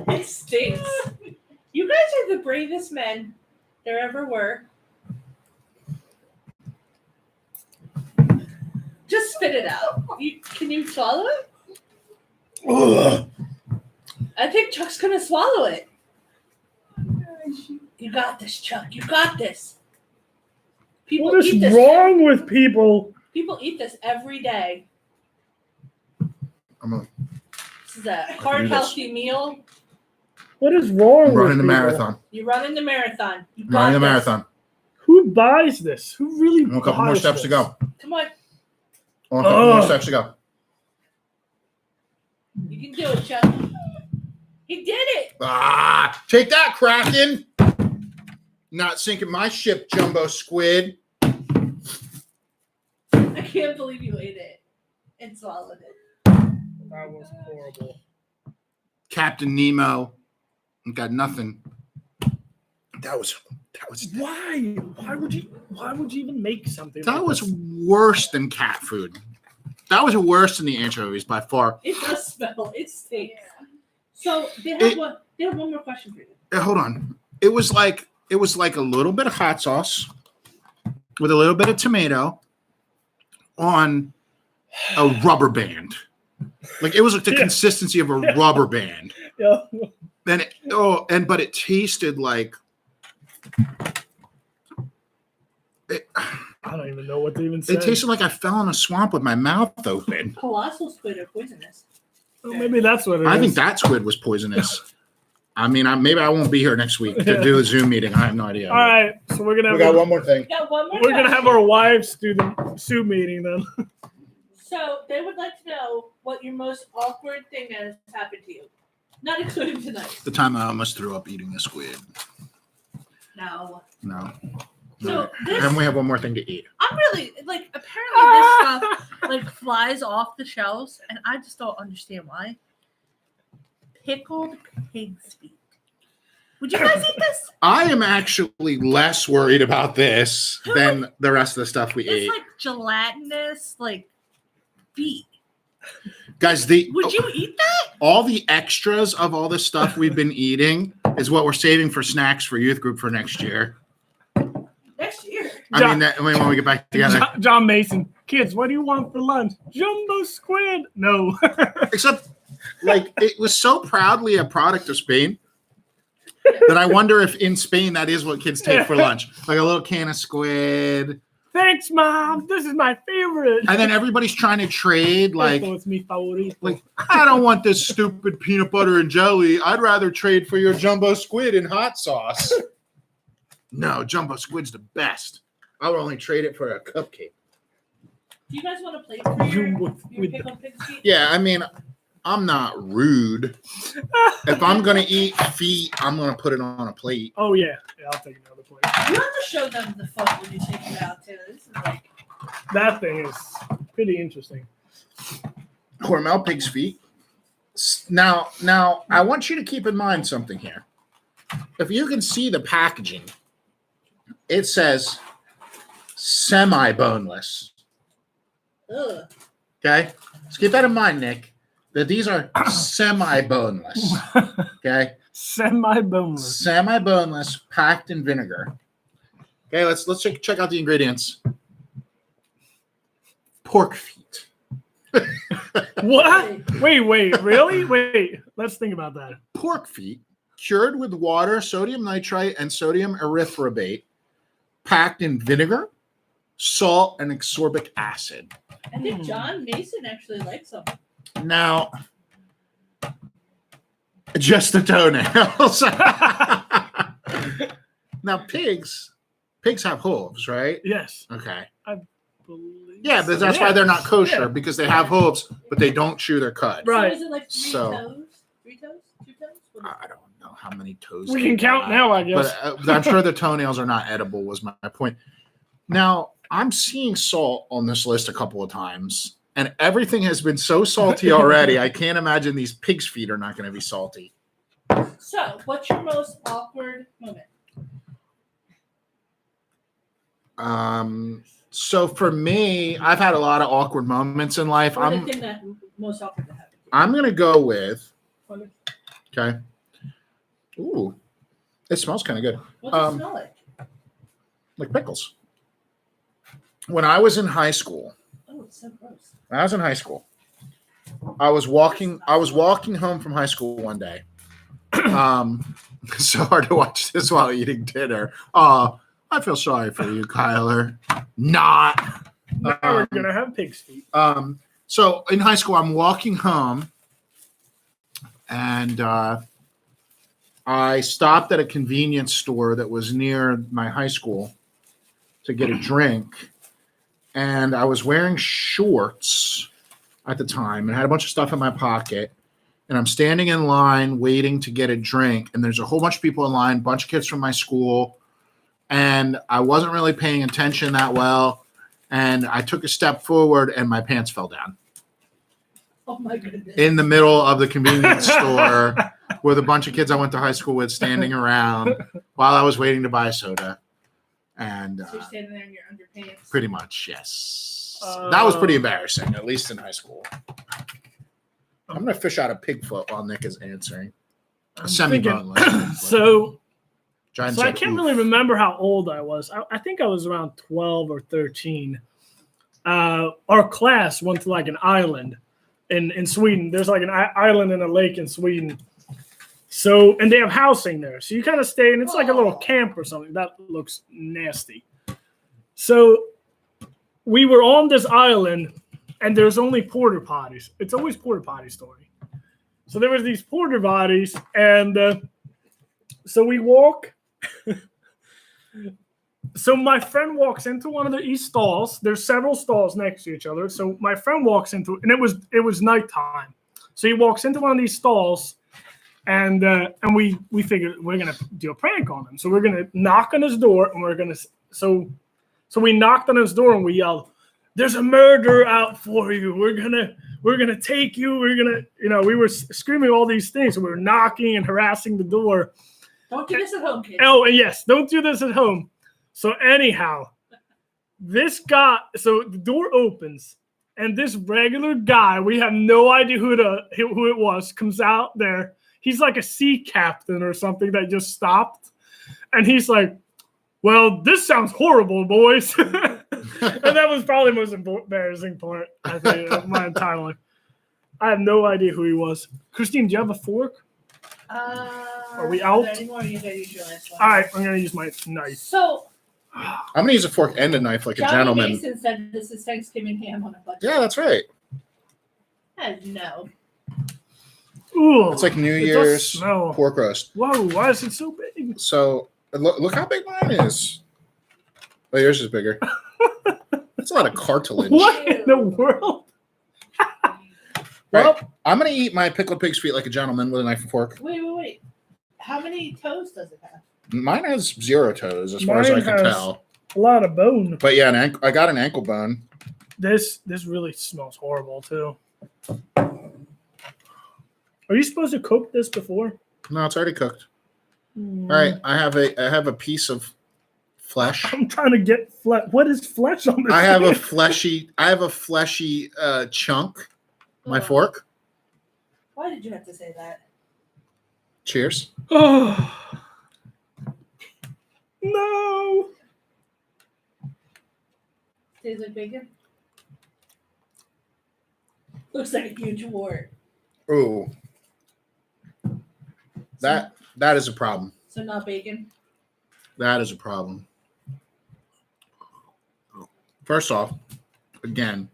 It stinks. You guys are the bravest men there ever were. Just spit it out. Can you swallow it? Ugh. I think Chuck's gonna swallow it. You got this, Chuck. You got this. People What is eat this. wrong with people? People eat this every day. I'm This is a hard, do this. healthy meal. What is wrong with running the people? marathon. You run in the marathon. You I'm got running the this. marathon. Who buys this? Who really A couple more buys steps to this? go. Come on, A couple more Ugh. steps to go. you can do it, Chuck. He did it. Ah, take that, Kraken! Not sinking my ship, Jumbo Squid. I can't believe you ate it and swallowed it. That was horrible. Captain Nemo. Got nothing. That was Why? Why would you even make something? that like was this? worse than cat food. That was worse than the anchovies by far. It does smell. It stinks. So they have It- one. They have one more question for you. Hold on. It was like a little bit of hot sauce with a little bit of tomato on a rubber band. Like it was like the Yeah. consistency of a rubber band. Yeah. But it tasted like I don't even know what to even say. it tasted like I fell in a swamp with my mouth open. Colossal squid are poisonous. Oh, maybe that's what it is. I think that squid was poisonous. I mean, maybe I won't be here next week to do a Zoom meeting. I have no idea. All right, so we're gonna We have got one more thing. Yeah, one more. we're gonna have question. our wives do the Zoom meeting then. So they would like to know what your most awkward thing that has happened to you, not including tonight. The time I almost threw up eating a squid. No. No. So this, And we have one more thing to eat. I'm really like apparently this stuff like flies off the shelves, and I just don't understand why. pickled pig's feet. Would you guys eat this? I am actually less worried about this than the rest of the stuff we It's ate. like gelatinous, like feet. Guys, Would you eat that? all the extras of all the stuff we've been eating is what we're saving for snacks for youth group for next year. Next year. I mean, when we get back together. John Mason, kids, what do you want for lunch? Jumbo squid. No. Except, like, it was so proudly a product of Spain that I wonder if in Spain that is what kids take for lunch. Like a little can of squid. Thanks, Mom. This is my favorite. And then everybody's trying to trade, like, Esto es mi favorito. like, I don't want this stupid peanut butter and jelly. I'd rather trade for your jumbo squid and hot sauce. No, jumbo squid's the best. I would only trade it for a cupcake. Do you guys want to plate for your With- pickled pig's feet? Yeah, I mean, I'm not rude. If I'm going to eat feet, I'm going to put it on a plate. Oh, yeah. Yeah, I'll take another plate. You have to show them the photo when you take it out too. This is like That thing is pretty interesting. Hormel pig's feet. Now, I want you to keep in mind something here. If you can see the packaging, it says semi-boneless. ugh. Okay? So keep that in mind, Nick, that these are semi-boneless. Okay? Semi-boneless. Semi-boneless, packed in vinegar. Okay, let's check out the ingredients. Pork feet. What? Wait, really? Wait, let's think about that. Pork feet cured with water, sodium nitrite, and sodium erythrobate, packed in vinegar, salt, and ascorbic acid. I think John Mason actually likes them. Now, just the toenails. Now, pigs have hooves, right? Yes. Okay. Believe Yeah, but so. that's why they're not kosher, Yeah. because they have hooves, but they don't chew their cud. Right. So is it like three So- toes? 3 toes? 2 toes? What is I don't know how many toes. We they can count got, now, I guess. But I'm sure the toenails are not edible, was my point. Now, I'm seeing salt on this list a couple of times, and everything has been so salty already. I can't imagine these pig's feet are not going to be salty. it? So, what's your most awkward moment? So for me, I've had a lot of awkward moments in life. Or the thing that most awkward to happen to you? I'm going to go with, okay. Ooh, it smells kind of good. What's it smell like? Pickles. When I was in high school, Oh, it's so gross. I was walking home from high school one day. It's so hard to watch this while eating dinner. I feel sorry for you, Kyler. Not. Now we're gonna have pig's feet. So in high school, I'm walking home, and I stopped at a convenience store that was near my high school to get a drink. And I was wearing shorts at the time and had a bunch of stuff in my pocket. And I'm standing in line waiting to get a drink. And there's a whole bunch of people in line, bunch of kids from my school. And I wasn't really paying attention that well. And I took a step forward and my pants fell down Oh my goodness. in the middle of the convenience store with a bunch of kids I went to high school with standing around while I was waiting to buy a soda. And So you're standing there in your underpants. pretty much, yes. That was pretty embarrassing, at least in high school. I'm going to fish out a pig foot while Nick is answering. A semi-boneless. So Giant I said, can't "Oof." really remember how old I was. I think I was around 12 or 13. Our class went to like an island in Sweden. There's like an island in a lake in Sweden. So, and they have housing there. So you kind of stay, and it's like a little camp or something. That looks nasty. So we were on this island, and there's only porta potties. It's always porta potty story. So there was these porta potties, and so we walk. So my friend walks into one of these stalls. There's several stalls next to each other. So my friend walks into, and it was nighttime. So he walks into one of these stalls, and we figured we're gonna do a prank on him. So we're gonna knock on his door, and we're gonna so we knocked on his door and we yelled, there's a murderer out for you. We're gonna take you. We're gonna, we were screaming all these things. We were knocking and harassing the door. Don't do this at home, kids. Oh, and yes, don't do this at home. So anyhow, this guy, so the door opens, and this regular guy, we have no idea who it was, comes out there. He's like a sea captain or something that just stopped. And he's like, well, this sounds horrible, boys. And that was probably the most embarrassing part, I think, of my entire life. I have no idea who he was. Christine, do you have a fork? Are we out? Anymore, you gotta use your last one. All right, I'm going to use my knife. So, I'm gonna use a fork and a knife like a Johnny gentleman. Mason said this is Thanksgiving ham on a budget. Yeah, that's right. No. Ooh, It's like New it does Year's smell. pork roast. Whoa, why is it so big? So look how big mine is. Oh, yours is bigger. That's a lot of cartilage. What in the world? Right. Well, I'm gonna eat my pickled pig's feet like a gentleman with a knife and fork. Wait. How many toes does it have? Mine has 0 toes, as far as I Mine can has- tell. a lot of bone. But yeah, I got an ankle bone. This really smells horrible too. Are you supposed to cook this before? No, it's already cooked. Mm. All right, I have a piece of flesh. I'm trying to get flesh. What is flesh on this? I have a thing? fleshy chunk. My Oh. fork. Why did you have to say that? Cheers. Oh no! Tastes like bacon? Looks like a huge wart. Ooh, that is a problem. So not bacon? That is a problem. First off, again,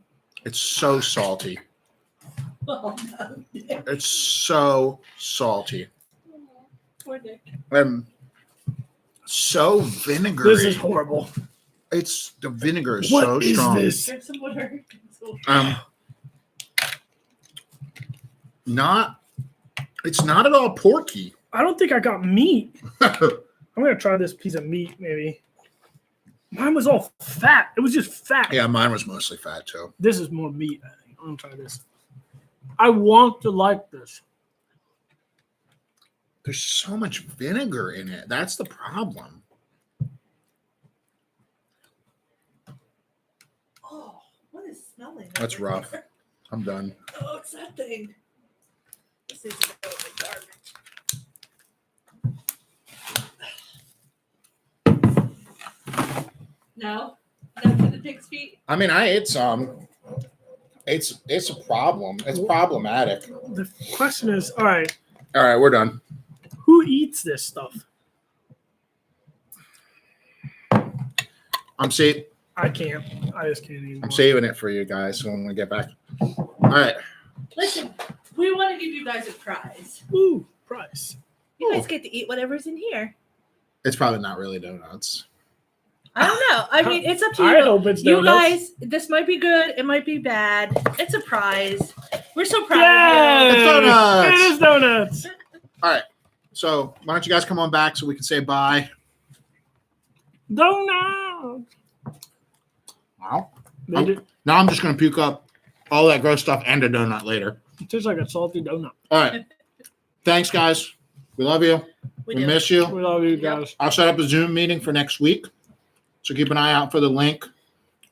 it's so salty. Oh, no. It's so salty. Poor Nick. So vinegary. This is horrible. It's the vinegar is What so is strong. this? Drink some water. It's not at all porky. I don't think I got meat. I'm gonna try this piece of meat, maybe. Mine was all fat. It was just fat. Yeah, mine was mostly fat too. This is more meat, I think. I'm gonna try this. I want to like this. There's so much vinegar in it. That's the problem. Oh, what is smelling? That's over rough. here? I'm done. Oh, it's that thing. This is totally garbage. No? No to the pig's feet? I mean, I ate some. It's a problem. It's problematic. The question is, all right, All right, we're done. who eats this stuff? I'm saving. I can't. I just can't eat. I'm saving it for you guys when we get back. All right. Listen, we want to give you guys a prize. Ooh, price. You guys get to eat whatever's in here. It's probably not really donuts. I don't know. I mean, it's up to you. I hope it's You donuts. guys, this might be good. It might be bad. It's a prize. We're so proud Yay! of It's donuts. It is donuts. All right. So why don't you guys come on back so we can say bye? Donuts. Wow. They did- Now I'm just gonna puke up all that gross stuff and a donut later. It tastes like a salty donut. All right. Thanks, guys. We love you. you. We do. miss you. We love you guys. I'll set up a Zoom meeting for next week. So keep an eye out for the link.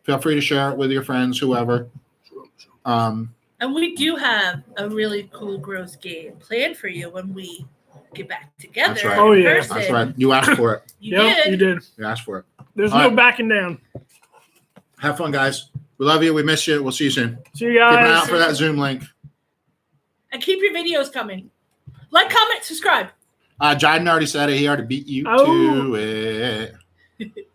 Feel free to share it with your friends, whoever. And we do have a really cool gross game planned for you when we get back together. That's right. Oh, in yeah. person. That's right. You asked for it. You Yep, did. you did. You asked for it. There's All no right. backing down. Have fun, guys. We love you. We miss you. We'll see you soon. See you Keep an eye guys. out for that Zoom link. And keep your videos coming. Like, comment, subscribe. Jiden already said it. He already beat you Oh. to it.